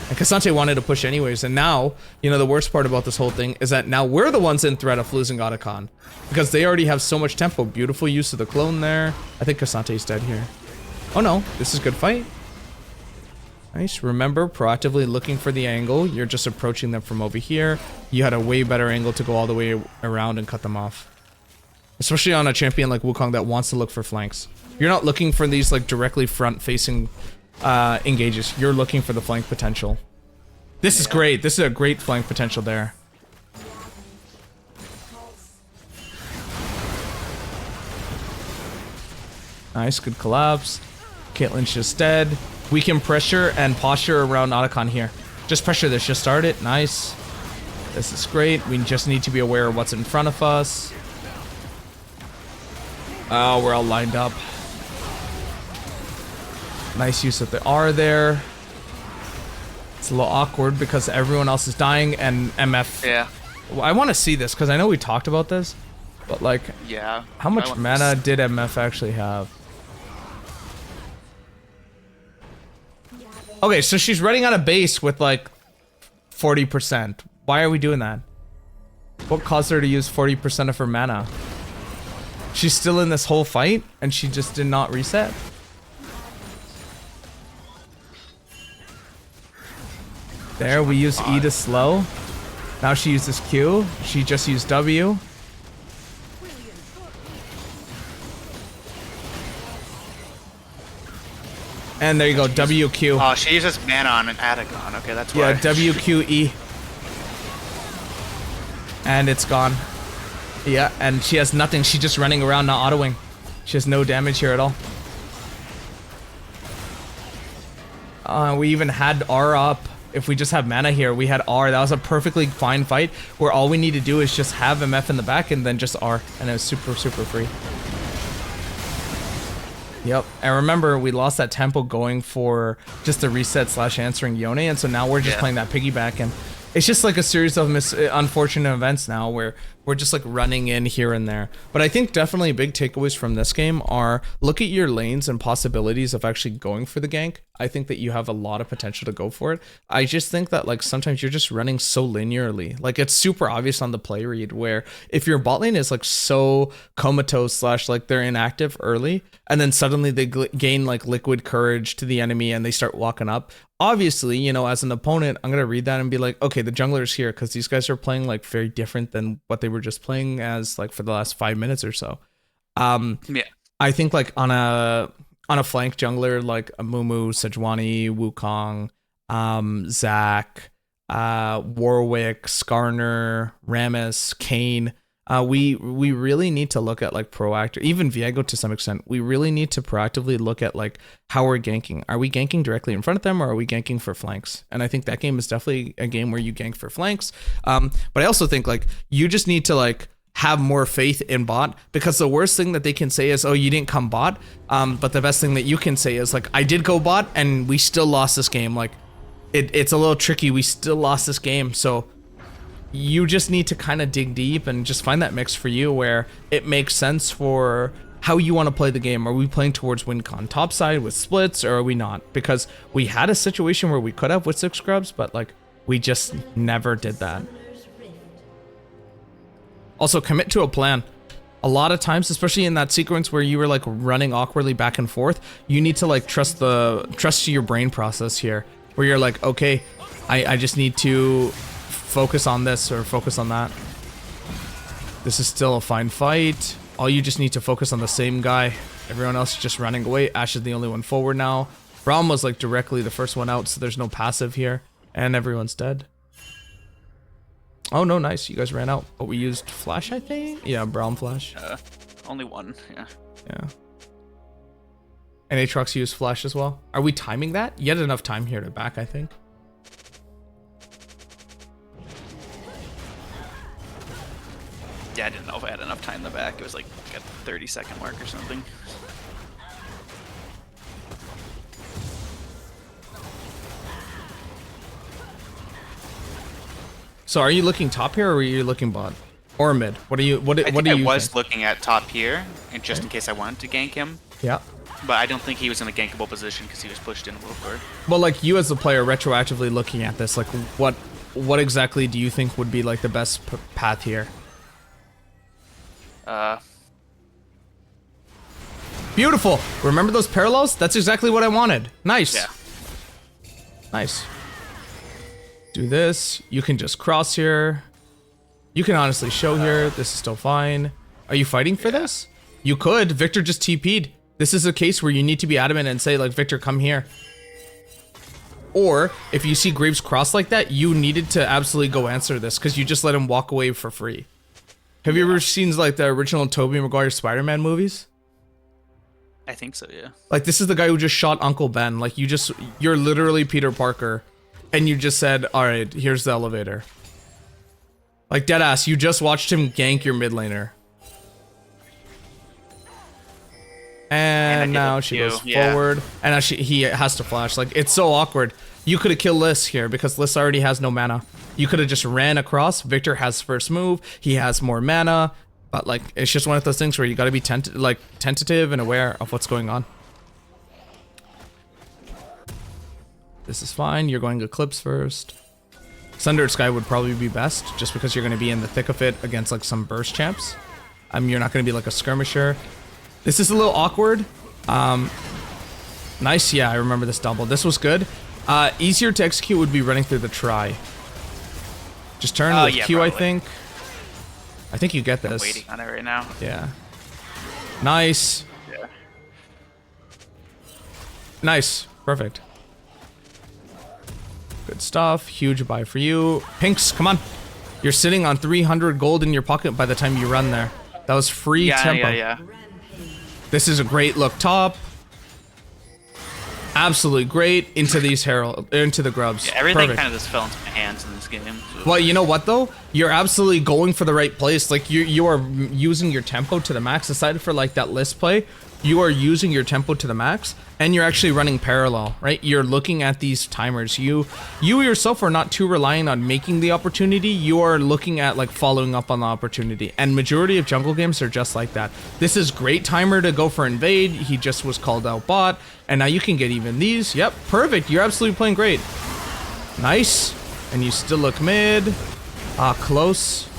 And Cassante wanted to push anyways, and now, you know, the worst part about this whole thing is that now we're the ones in threat of losing Otacon. Because they already have so much tempo. Beautiful use of the clone there. I think Cassante's dead here. Oh no, this is good fight. Nice. Remember, proactively looking for the angle. You're just approaching them from over here. You had a way better angle to go all the way around and cut them off. Especially on a champion like Wukong that wants to look for flanks. You're not looking for these like directly front-facing engages. You're looking for the flank potential. This is great. This is a great flank potential there. Nice, good collapse. Caitlyn's just dead. We can pressure and posture around Otacon here. Just pressure this, just start it. Nice. This is great. We just need to be aware of what's in front of us. Oh, we're all lined up. Nice use of the R there. It's a little awkward because everyone else is dying and MF. Yeah. Well, I want to see this because I know we talked about this, but like, yeah. How much mana did MF actually have? Okay, so she's running out of base with like 40%. Why are we doing that? What caused her to use 40% of her mana? She's still in this whole fight and she just did not reset? There, we use E to slow. Now she uses Q. She just used W. And there you go, WQ. Oh, she uses mana on an Adagon. Okay, that's why. Yeah, WQE. And it's gone. Yeah, and she has nothing. She's just running around, not autoing. She has no damage here at all. We even had R up. If we just have mana here, we had R. That was a perfectly fine fight where all we need to do is just have MF in the back and then just R. And it was super, super free. Yep, and remember, we lost that tempo going for just the reset / answering Yone, and so now we're just playing that piggyback, and it's just like a series of unfortunate events now where we're just like running in here and there. But I think definitely big takeaways from this game are look at your lanes and possibilities of actually going for the gank. I think that you have a lot of potential to go for it. I just think that like sometimes you're just running so linearly. Like it's super obvious on the play read where if your bot lane is like so comatose / like they're inactive early and then suddenly they gain like liquid courage to the enemy and they start walking up. Obviously, you know, as an opponent, I'm going to read that and be like, okay, the jungler's here because these guys are playing like very different than what they were just playing as like for the last 5 minutes or so. I think like on a flank jungler like a Mumu, Sejuani, Wukong, Zac, Warwick, Skarner, Rammus, Kayn, we really need to look at like proactive, even Viego to some extent. We really need to proactively look at like how we're ganking. Are we ganking directly in front of them or are we ganking for flanks? And I think that game is definitely a game where you gank for flanks. But I also think like you just need to like have more faith in bot, because the worst thing that they can say is, oh, you didn't come bot. But the best thing that you can say is like, I did go bot and we still lost this game. Like, it's a little tricky. We still lost this game, so you just need to kind of dig deep and just find that mix for you where it makes sense for how you want to play the game. Are we playing towards win con topside with splits, or are we not? Because we had a situation where we could have with 6 scrubs, but like we just never did that. Also, commit to a plan. A lot of times, especially in that sequence where you were like running awkwardly back and forth, you need to like trust your brain process here, where you're like, okay, I just need to focus on this or focus on that. This is still a fine fight. All you just need to focus on the same guy. Everyone else is just running away. Ash is the only one forward now. Braum was like directly the first one out, so there's no passive here, and everyone's dead. Oh no, nice. You guys ran out. But we used flash, I think? Yeah, Braum flash. Only one, yeah. Yeah. And Aatrox used flash as well. Are we timing that? You had enough time here to back, I think. Yeah, I didn't know if I had enough time in the back. It was like a 30-second mark or something. So are you looking top here, or are you looking bot or mid? What are you? What do you? I was looking at top here, and just in case I wanted to gank him. Yeah. But I don't think he was in a gankable position because he was pushed in a little far. Well, like you as a player, retroactively looking at this, like what exactly do you think would be like the best path here? Beautiful. Remember those parallels? That's exactly what I wanted. Nice. Yeah. Nice. Do this. You can just cross here. You can honestly show here. This is still fine. Are you fighting for this? You could. Victor just TP'd. This is a case where you need to be adamant and say, like, Victor, come here. Or, if you see Graves cross like that, you needed to absolutely go answer this, because you just let him walk away for free. Have you ever seen, like, the original Tobey Maguire Spider-Man movies? I think so, yeah. Like, this is the guy who just shot Uncle Ben. Like, you're literally Peter Parker. And you just said, alright, here's the elevator. Like, deadass, you just watched him gank your mid laner. And now she goes forward. And now he has to flash. Like, it's so awkward. You could have killed Liss here because Liss already has no mana. You could have just ran across. Victor has first move. He has more mana. But, like, it's just one of those things where you gotta be tentative and aware of what's going on. This is fine. You're going Eclipse first. Sundered Sky would probably be best, just because you're going to be in the thick of it against like some burst champs. You're not going to be like a skirmisher. This is a little awkward. Nice. Yeah, I remember this double. This was good. Easier to execute would be running through the try. Just turn with Q, probably. I think you get this. I'm waiting on it right now. Yeah. Nice. Yeah. Nice. Perfect. Good stuff. Huge buy for you. Pinks, come on. You're sitting on 300 gold in your pocket by the time you run there. That was free tempo. Yeah. This is a great look top. Absolutely great into these into the grubs. Yeah, everything kind of just fell into my hands in this game. So. Well, you know what though? You're absolutely going for the right place. Like you are using your tempo to the max. Aside for like that list play, you are using your tempo to the max, and you're actually running parallel, right? You're looking at these timers. You yourself are not too reliant on making the opportunity. You are looking at like following up on the opportunity, and majority of jungle games are just like that. This is great timer to go for invade. He just was called out bot, and now you can get even these. Yep, perfect. You're absolutely playing great. Nice. And you still look mid. Close.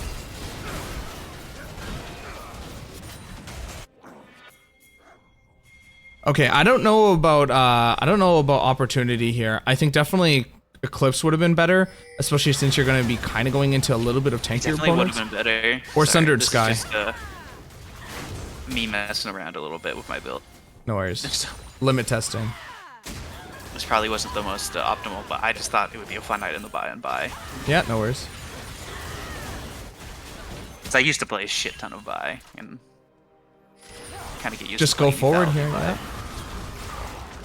Okay, I don't know about opportunity here. I think definitely Eclipse would have been better, especially since you're going to be kind of going into a little bit of tankier opponents. Definitely would have been better. Or Sundered Sky. Is just, me messing around a little bit with my build. No worries. Limit testing. This probably wasn't the most optimal, but I just thought it would be a fun night in the buy and buy. Yeah, no worries. Because I used to play a shit ton of buy and kind of get used just to go forward here. Yeah.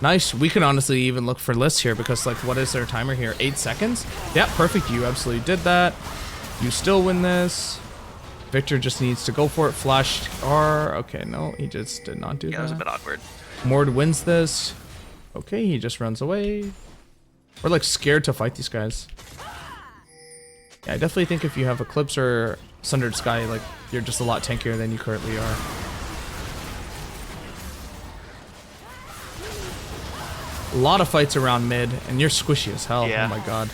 Nice. We can honestly even look for lists here because like what is their timer here? 8 seconds? Yeah, perfect. You absolutely did that. You still win this. Victor just needs to go for it. Flash R. Okay, no, he just did not do that. Yeah, that was a bit awkward. Mord wins this. Okay, he just runs away. We're like scared to fight these guys. Yeah, I definitely think if you have Eclipse or Sundered Sky, like, you're just a lot tankier than you currently are. A lot of fights around mid, and you're squishy as hell. Yeah. Oh my god.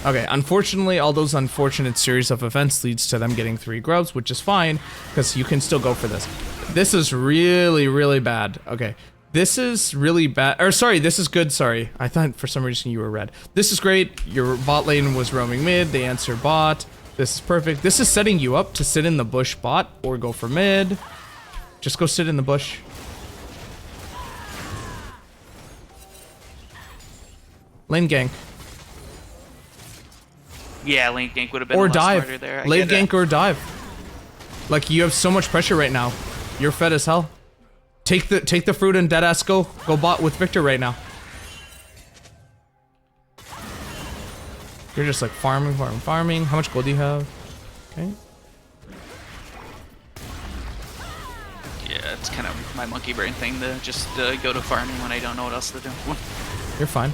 Okay, unfortunately, all those unfortunate series of events leads to them getting 3 grubs, which is fine, because you can still go for this. This is really, really bad. Okay, this is really bad. Or sorry, this is good, sorry. I thought for some reason you were red. This is great. Your bot lane was roaming mid. They answer bot. This is perfect. This is setting you up to sit in the bush bot or go for mid. Just go sit in the bush. Lane gank. Yeah, lane gank would have been Or a lot dive. smarter there. I Lane get it. gank or dive. Like, you have so much pressure right now. You're fed as hell. Take the fruit and deadass go bot with Victor right now. You're just like farming. How much gold do you have? Okay. Yeah, it's kind of my monkey brain thing to just go to farming when I don't know what else to do. You're fine.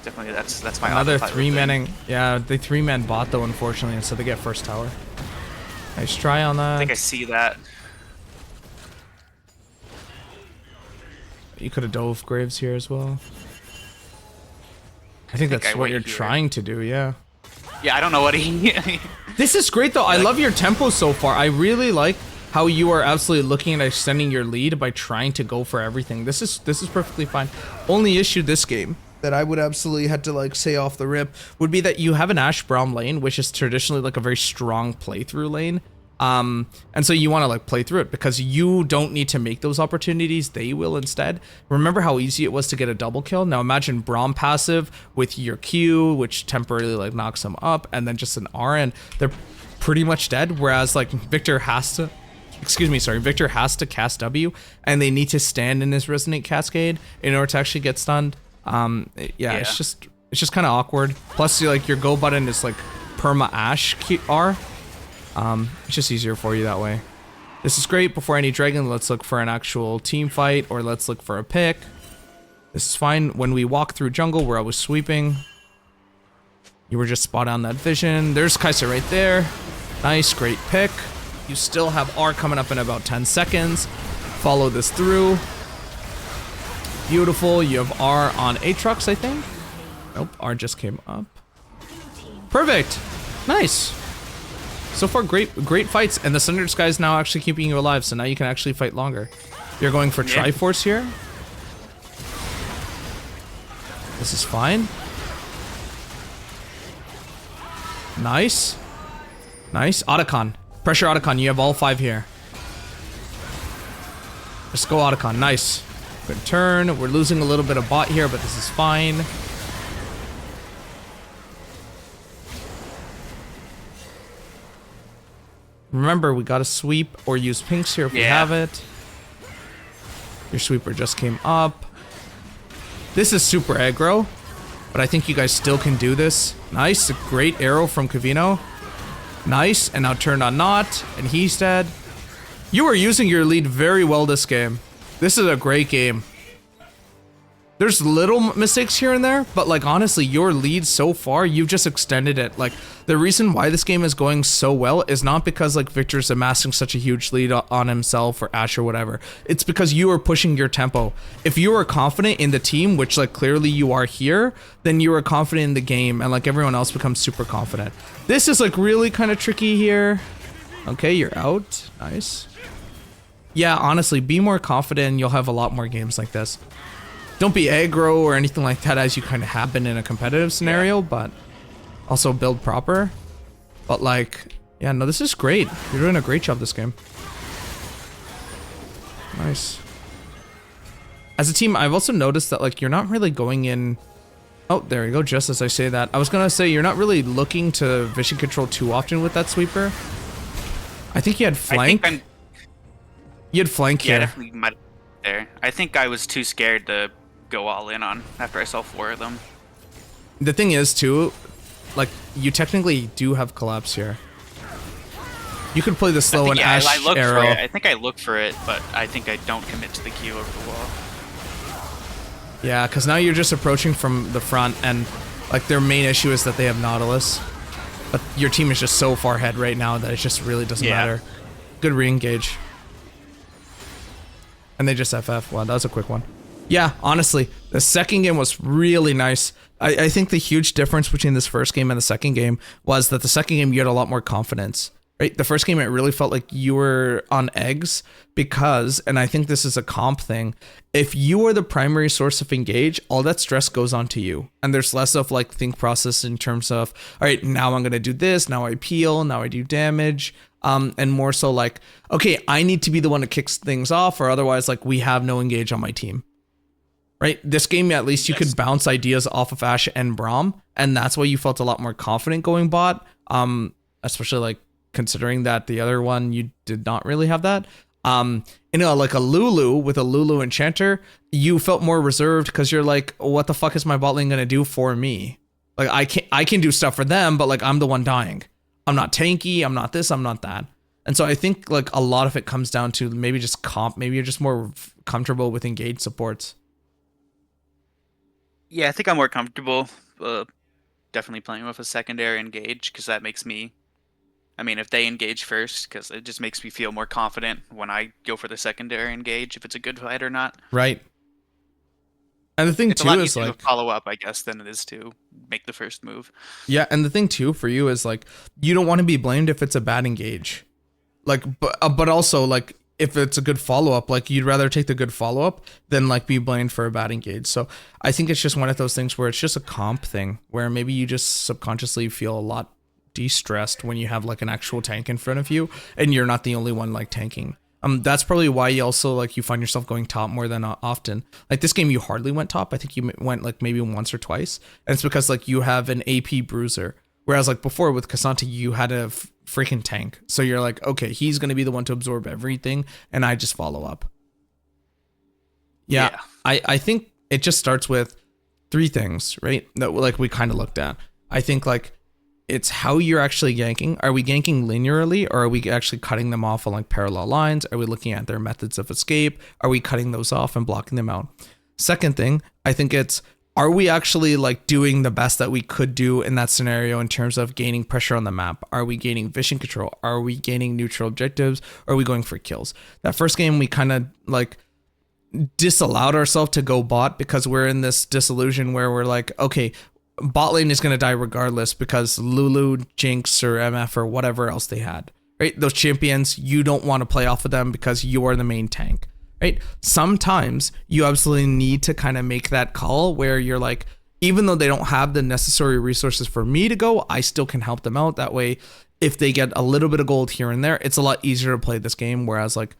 Definitely, that's my Another autopilot 3-manning. Yeah, they 3-man bot though, unfortunately, and so they get first tower. Nice try on that. I think I see that. You could have dove Graves here as well. I think that's what you're trying to do, yeah. Yeah, I don't know what he... This is great though. I love your tempo so far. I really like how you are absolutely looking at extending your lead by trying to go for everything. This is perfectly fine. Only issue this game that I would absolutely have to like say off the rip would be that you have an Ashe Braum lane, which is traditionally like a very strong playthrough lane. And so you want to like play through it because you don't need to make those opportunities. They will instead. Remember how easy it was to get a double kill? Now imagine Braum passive with your Q, which temporarily like knocks them up, and then just an R, and they're pretty much dead. Whereas like Victor has to, Victor has to cast W, and they need to stand in his Resonate Cascade in order to actually get stunned. Yeah. It's just kind of awkward. Plus, like your go button is like perma Ashe R. It's just easier for you that way. This is great. Before any dragon, let's look for an actual team fight, or let's look for a pick. This is fine. When we walk through jungle where I was sweeping, you were just spot on that vision. There's Kai'Sa right there. Nice, great pick. You still have R coming up in about 10 seconds. Follow this through. Beautiful. You have R on Aatrox, I think. Nope, R just came up. Perfect. Nice. So far, great fights, and the Sundered Sky is now actually keeping you alive, so now you can actually fight longer. You're going for Triforce here. This is fine. Nice. Nice. Otacon. Pressure Otacon. You have all 5 here. Let's go Otacon. Nice. Good turn. We're losing a little bit of bot here, but this is fine. Remember, we gotta sweep or use pinks here if we have it. Your sweeper just came up. This is super aggro, but I think you guys still can do this. Nice, a great arrow from Kavino. Nice, and now turned on Not, and he's dead. You are using your lead very well this game. This is a great game. There's little mistakes here and there, but like honestly, your lead so far, you've just extended it. Like the reason why this game is going so well is not because like Victor's amassing such a huge lead on himself or Ashe or whatever. It's because you are pushing your tempo. If you are confident in the team, which like clearly you are here, then you are confident in the game, and like everyone else becomes super confident. This is like really kind of tricky here. Okay, you're out. Nice. Yeah, honestly, be more confident and you'll have a lot more games like this. Don't be aggro or anything like that as you kind of have been in a competitive scenario, but also build proper. But like, yeah, no, this is great. You're doing a great job this game. Nice. As a team, I've also noticed that like you're not really going in. Oh, there you go. Just as I say that, I was gonna say you're not really looking to vision control too often with that sweeper. I think you had flank. You had flank here. Yeah, definitely might there. I think I was too scared to go all in on after I saw 4 of them. The thing is too, like you technically do have collapse here. You could play the I slow think and I Ash look for arrow. it. I think I look for it, but I think I don't commit to the Q over the wall. Yeah, because now you're just approaching from the front, and like their main issue is that they have Nautilus, but your team is just so far ahead right now that it just really doesn't matter. Good re-engage. And they just FF. Wow, that was a quick one. Yeah, honestly, the second game was really nice. I think the huge difference between this first game and the second game was that the second game you had a lot more confidence. Right? The first game, it really felt like you were on eggs because, and I think this is a comp thing, if you are the primary source of engage, all that stress goes onto you. And there's less of like think process in terms of, all right, now I'm going to do this, now I peel, now I do damage. And more so like, okay, I need to be the one to kick things off, or otherwise like we have no engage on my team. Right? This game, at least you could bounce ideas off of Ashe and Braum, and that's why you felt a lot more confident going bot. Especially like considering that the other one you did not really have that. Like a Lulu with a Lulu Enchanter, you felt more reserved because you're like, what the fuck is my bot lane gonna do for me? Like I can do stuff for them, but like I'm the one dying. I'm not tanky, I'm not this, I'm not that. And so I think like a lot of it comes down to maybe just comp, maybe you're just more comfortable with engaged supports. Yeah, I think I'm more comfortable definitely playing with a secondary engage because that makes me, I mean, if they engage first, because it just makes me feel more confident when I go for the secondary engage, if it's a good fight or not. Right. And the thing It's too a lot is easier like to follow up, I guess, than it is to make the first move. yeah, and the thing too for you is like you don't want to be blamed if it's a bad engage. Like but also like if it's a good follow-up, like you'd rather take the good follow-up than like be blamed for a bad engage. So I think it's just one of those things where it's just a comp thing where maybe you just subconsciously feel a lot de-stressed when you have like an actual tank in front of you and you're not the only one like tanking. That's probably why you also like you find yourself going top more than often. Like this game, you hardly went top. I think you went like maybe once or twice, and it's because like you have an AP bruiser. Whereas like before with Cassandra, you had a freaking tank. So you're like, okay, he's gonna be the one to absorb everything, and I just follow up. Yeah. I think it just starts with three things, right? That like we kind of looked at. I think like it's how you're actually ganking. Are we ganking linearly, or are we actually cutting them off on like parallel lines? Are we looking at their methods of escape? Are we cutting those off and blocking them out? Second thing, I think it's, are we actually like doing the best that we could do in that scenario in terms of gaining pressure on the map? Are we gaining vision control? Are we gaining neutral objectives? Are we going for kills? That first game, we kind of like disallowed ourselves to go bot because we're in this disillusion where we're like, okay, bot lane is going to die regardless because Lulu, Jinx, or MF, or whatever else they had, right? Those champions, you don't want to play off of them because you are the main tank, right? Sometimes you absolutely need to kind of make that call where you're like, even though they don't have the necessary resources for me to go, I still can help them out. That way, if they get a little bit of gold here and there, it's a lot easier to play this game. Whereas like,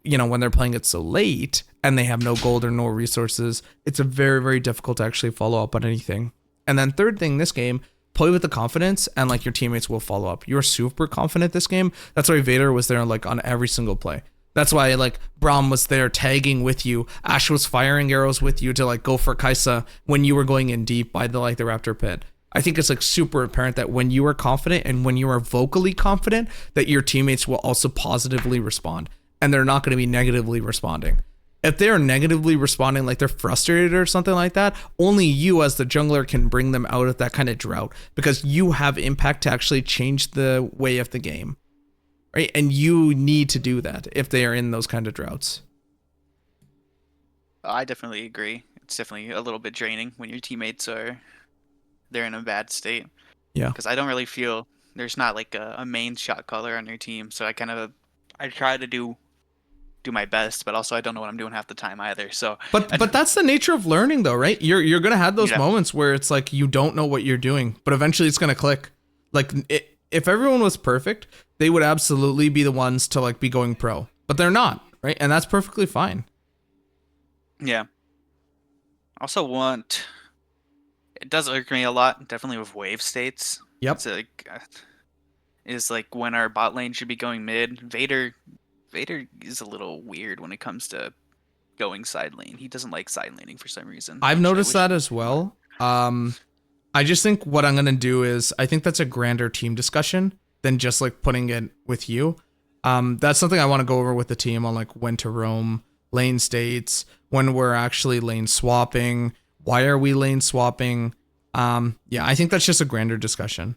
you know, when they're playing it so late and they have no gold or no resources, it's a very, very difficult to actually follow up on anything. And then third thing, this game, play with the confidence and like your teammates will follow up. You're super confident this game. That's why Vader was there like on every single play. That's why like Braum was there tagging with you. Ashe was firing arrows with you to like go for Kaisa when you were going in deep by the like the Raptor pit. I think it's like super apparent that when you are confident and when you are vocally confident that your teammates will also positively respond and they're not going to be negatively responding. If they're negatively responding like they're frustrated or something like that, only you as the jungler can bring them out of that kind of drought because you have impact to actually change the way of the game, right? And you need to do that if they are in those kind of droughts. I definitely agree. It's definitely a little bit draining when your teammates they're in a bad state. Yeah. Because I don't really feel there's not like a main shot caller on your team, so I try to do my best, but also I don't know what I'm doing half the time either. So But that's the nature of learning though, right? You're gonna have those Yeah. moments where it's like you don't know what you're doing, but eventually it's gonna click. Like if everyone was perfect, they would absolutely be the ones to like be going pro, but they're not, right? And that's perfectly fine. Yeah. Also it does irk me a lot, definitely with wave states. Yep. It's like is like when our bot lane should be going mid. Vader is a little weird when it comes to going side lane. He doesn't like side laning for some reason. I've which I noticed wish- that as well. I just think what I'm gonna do is I think that's a grander team discussion. than just like putting it with you. That's something I want to go over with the team on like when to roam, lane states, when we're actually lane swapping, why are we lane swapping? Yeah, I think that's just a grander discussion.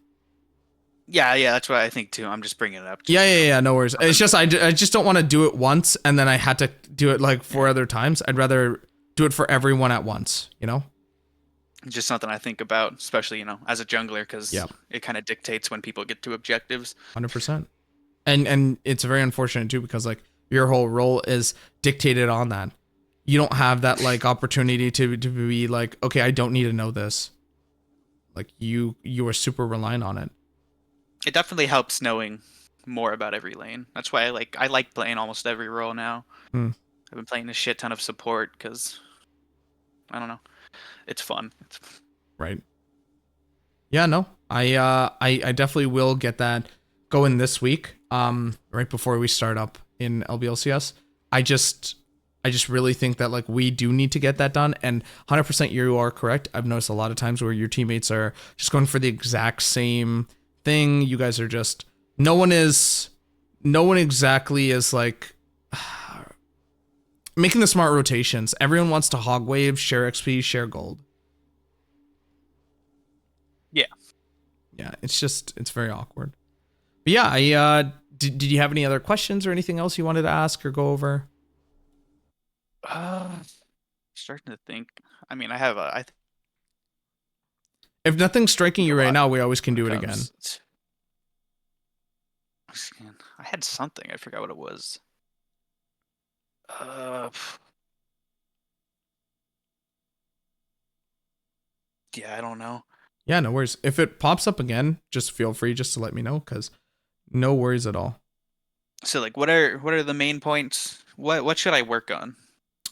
Yeah, that's what I think too. I'm just bringing it up. Just, Yeah, no worries. It's just I just don't want to do it once and then I had to do it like 4 other times. I'd rather do it for everyone at once, you know? just something I think about, especially as a jungler, because Yeah. it kind of dictates when people get to objectives. 100%. And it's very unfortunate too because like your whole role is dictated on that. You don't have that like opportunity to be like, okay, I don't need to know this. Like you are super reliant on it. It definitely helps knowing more about every lane. That's why I like playing almost every role now. Hmm. I've been playing a shit ton of support because I don't know, it's fun. Right. Yeah, no. I definitely will get that going this week. Right before we start up in LBLCS. I just really think that like we do need to get that done, and 100% you are correct. I've noticed a lot of times where your teammates are just going for the exact same thing. You guys are just no one exactly is like making the smart rotations. Everyone wants to hog wave, share XP, share gold. Yeah. Yeah, it's very awkward. But yeah, I did you have any other questions or anything else you wanted to ask or go over? Starting to think. I mean, I have If nothing's striking you right now, we always can do it again. I had something. I forgot what it was. Yeah, I don't know. Yeah, no worries. If it pops up again, just feel free just to let me know, because no worries at all. So like, what are the main points? What should I work on?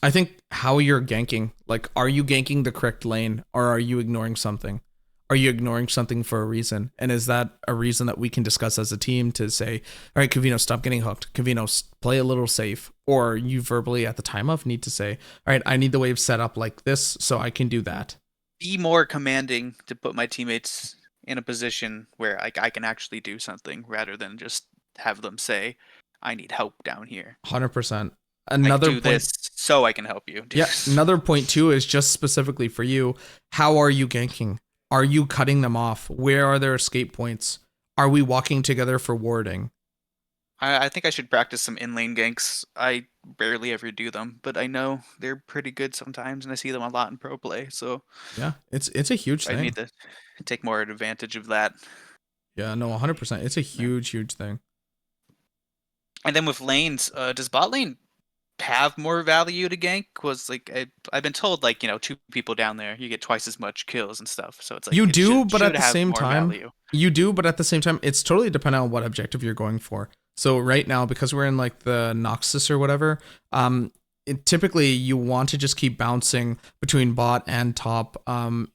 I think how you're ganking. Like, are you ganking the correct lane, or are you ignoring something? Are you ignoring something for a reason? And is that a reason that we can discuss as a team to say, all right, Kavino, stop getting hooked. Kavino, play a little safe. Or you verbally at the time of need to say, all right, I need the wave set up like this so I can do that. Be more commanding to put my teammates in a position where I can actually do something rather than just have them say, I need help down here. 100%. Another Another do point, this so I can help you. yeah, another point too is just specifically for you. How are you ganking? Are you cutting them off? Where are their escape points? Are we walking together for warding? I think I should practice some in-lane ganks. I rarely ever do them, but I know they're pretty good sometimes, and I see them a lot in pro play. So Yeah, it's a huge I thing. need to take more advantage of that. Yeah, no, 100%. It's a huge thing. And then with lanes, does bot lane have more value to gank? Was like I've been told like 2 people down there you get twice as much kills and stuff. So it's like You it do, but at should the have same more time, value. it's totally dependent on what objective you're going for. So right now, because we're in like the Noxus or whatever, typically you want to just keep bouncing between bot and top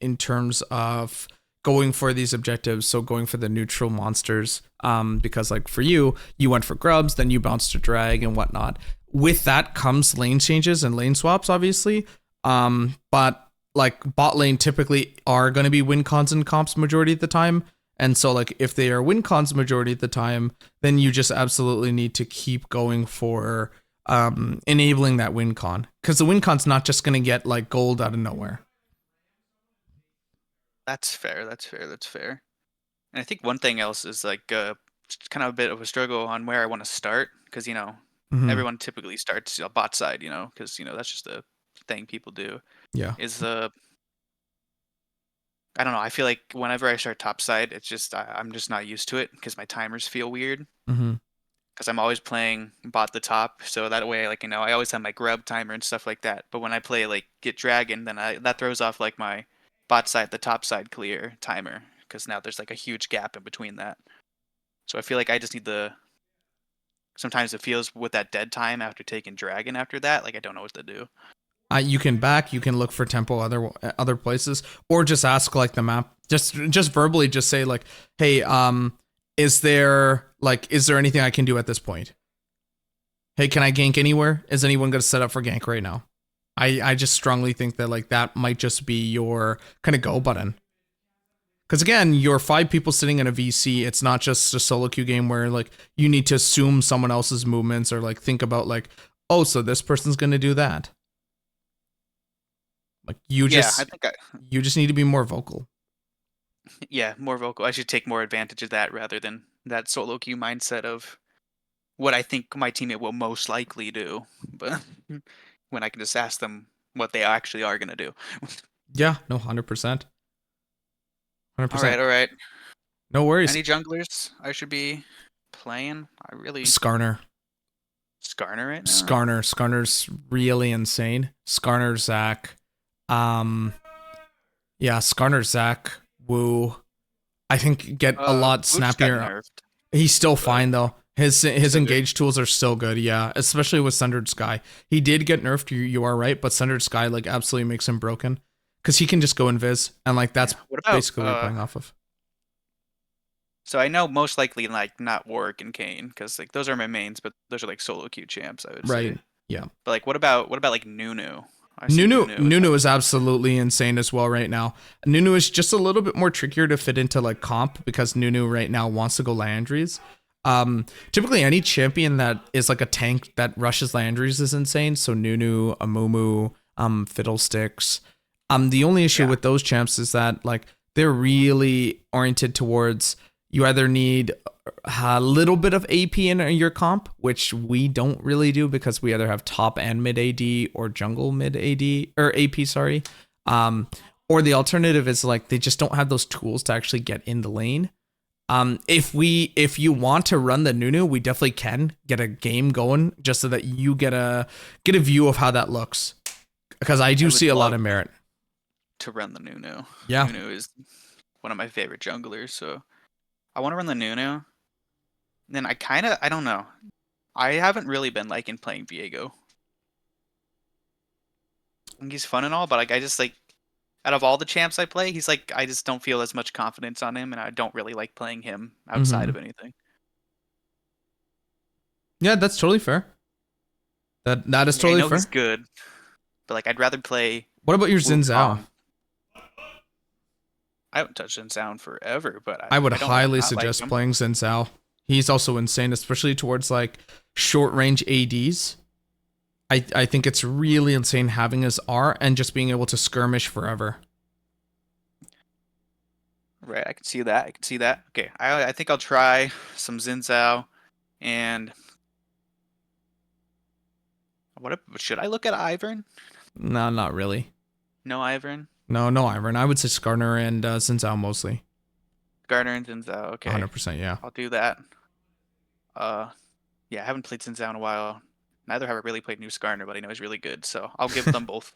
in terms of going for these objectives. So going for the neutral monsters, because like for you went for grubs, then you bounced to drag and whatnot. With that comes lane changes and lane swaps, obviously. But like bot lane typically are going to be win cons and comps majority of the time. And so like if they are win cons majority of the time, then you just absolutely need to keep going for enabling that win con, because the win con's not just going to get like gold out of nowhere. That's fair. And I think one thing else is like just kind of a bit of a struggle on where I want to start, because everyone typically starts bot side, because that's just a thing people do. Yeah. Is I don't know. I feel like whenever I start top side, it's just I'm just not used to it because my timers feel weird. Because I'm always playing bot the top, so that way like I always have my grub timer and stuff like that. But when I play like get dragon, then that throws off like my bot side, the top side clear timer, because now there's like a huge gap in between that. So I feel like I just need the. Sometimes it feels with that dead time after taking dragon after that, like I don't know what to do. You can look for tempo other places, or just ask like the map, just verbally just say like, hey, is there anything I can do at this point? Hey, can I gank anywhere? Is anyone going to set up for gank right now? I just strongly think that like that might just be your kind of go button, Because again, you're 5 people sitting in a VC. It's not just a solo queue game where like you need to assume someone else's movements or like think about like, oh, so this person's gonna do that. Like you just you just need to be more vocal. Yeah, more vocal. I should take more advantage of that rather than that solo queue mindset of what I think my teammate will most likely do. But when I can just ask them what they actually are gonna do. Yeah, no, 100%. 100%. All right. No worries. Any junglers I should be playing? Skarner. Skarner right now. Skarner's really insane. Skarner, Zac. Yeah, Skarner, Zac, Wu. I think get a lot snappier. He's still fine though. His engage tools are still good, yeah. Especially with Sundered Sky. He did get nerfed, you are right, but Sundered Sky like absolutely makes him broken. Because he can just go invis, and like that's basically what we're playing off of. So I know most likely like not Warwick and Kayn, because like those are my mains, but those are like solo queue champs, I would say. Right. Yeah. But like what about like Nunu? Nunu is absolutely insane as well right now. Nunu is just a little bit more trickier to fit into like comp because Nunu right now wants to go Landry's. Typically any champion that is like a tank that rushes Landry's is insane. So Nunu, Amumu, Fiddlesticks. The only issue with those champs is that like they're really oriented towards you either need a little bit of AP in your comp, which we don't really do because we either have top and mid AD or jungle mid AD or AP, sorry. Or the alternative is like they just don't have those tools to actually get in the lane. If you want to run the Nunu, we definitely can get a game going just so that you get a view of how that looks. Because I do see a lot of merit to run the Nunu. Yeah. Nunu is one of my favorite junglers, so I want to run the Nunu. Then I don't know. I haven't really been liking playing Viego. I think he's fun and all, but like I just like out of all the champs I play, he's like I just don't feel as much confidence on him, and I don't really like playing him outside of anything. Yeah, that's totally fair. That is totally fair. He's good, but like I'd rather play. What about your Xin Zhao? I haven't touched Xin Zhao in forever, but I would highly suggest playing Xin Zhao. He's also insane, especially towards like short range ADs. I think it's really insane having his R and just being able to skirmish forever. Right, I can see that. Okay, I think I'll try some Xin Zhao, and should I look at Ivern? No, not really. No Ivern? No Ivern. I would say Skarner and Xin Zhao mostly. Skarner and Xin Zhao, okay. 100%, yeah. I'll do that. Yeah, I haven't played Xin Zhao in a while. Neither have I really played new Skarner, but I know he's really good, so I'll give them both.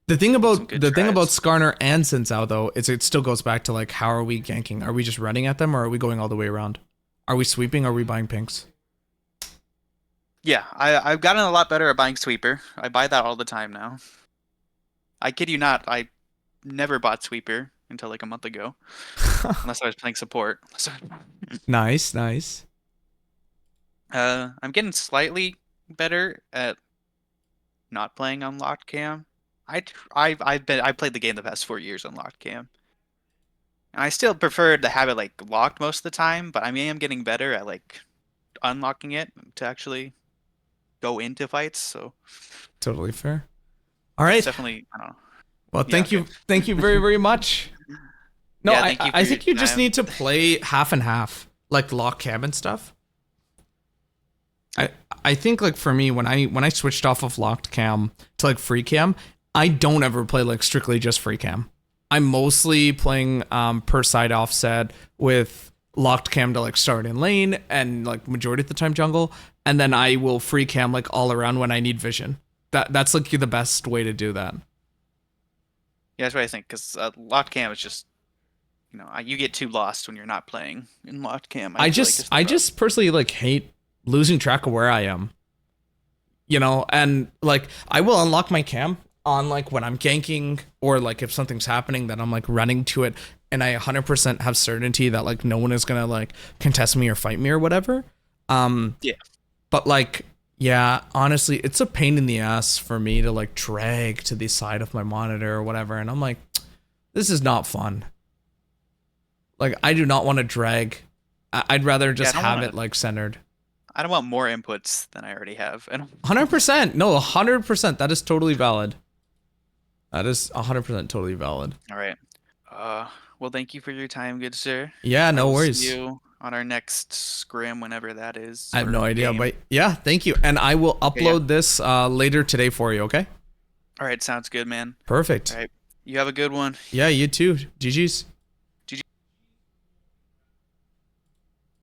The thing about Skarner and Xin Zhao though is it still goes back to like how are we ganking? Are we just running at them or are we going all the way around? Are we sweeping or are we buying pinks? Yeah, I've gotten a lot better at buying sweeper. I buy that all the time now. I kid you not, I never bought sweeper until like a month ago. Unless I was playing support. Nice. I'm getting slightly better at not playing on locked cam. I played the game the past 4 years on locked cam. And I still prefer to have it like locked most of the time, but I mean I'm getting better at like unlocking it to actually go into fights. So totally fair. All right. It's definitely, I don't know. Well, thank you very, very much. No, yeah, I think you just need to play half and half, like lock cam and stuff. I think like for me when I switched off of locked cam to like free cam, I don't ever play like strictly just free cam. I'm mostly playing per side offset with locked cam to like start in lane and like majority of the time jungle, and then I will free cam like all around when I need vision. That's like the best way to do that. Yeah, that's what I think, because locked cam is just, you know, you get too lost when you're not playing in locked cam. I just personally like hate losing track of where I am. You know, and like I will unlock my cam on like when I'm ganking or like if something's happening that I'm like running to it and I 100% have certainty that like no one is gonna like contest me or fight me or whatever. Yeah. But like, yeah, honestly, it's a pain in the ass for me to like drag to the side of my monitor or whatever, and I'm like, this is not fun. Like, I do not want to drag. I'd rather just don't have wanna- it like centered. I don't want more inputs than I already have. And 100%. No, 100%. That is totally valid. That is 100% totally valid. all right. Well, thank you for your time, good sir. Yeah, I no will worries. See you on our next scrim, whenever that is. I have or no idea, game. but yeah, thank you. And I will upload this later today for you, okay? All right, sounds good, man. Perfect. All right, you have a good one. Yeah, you too. GG's.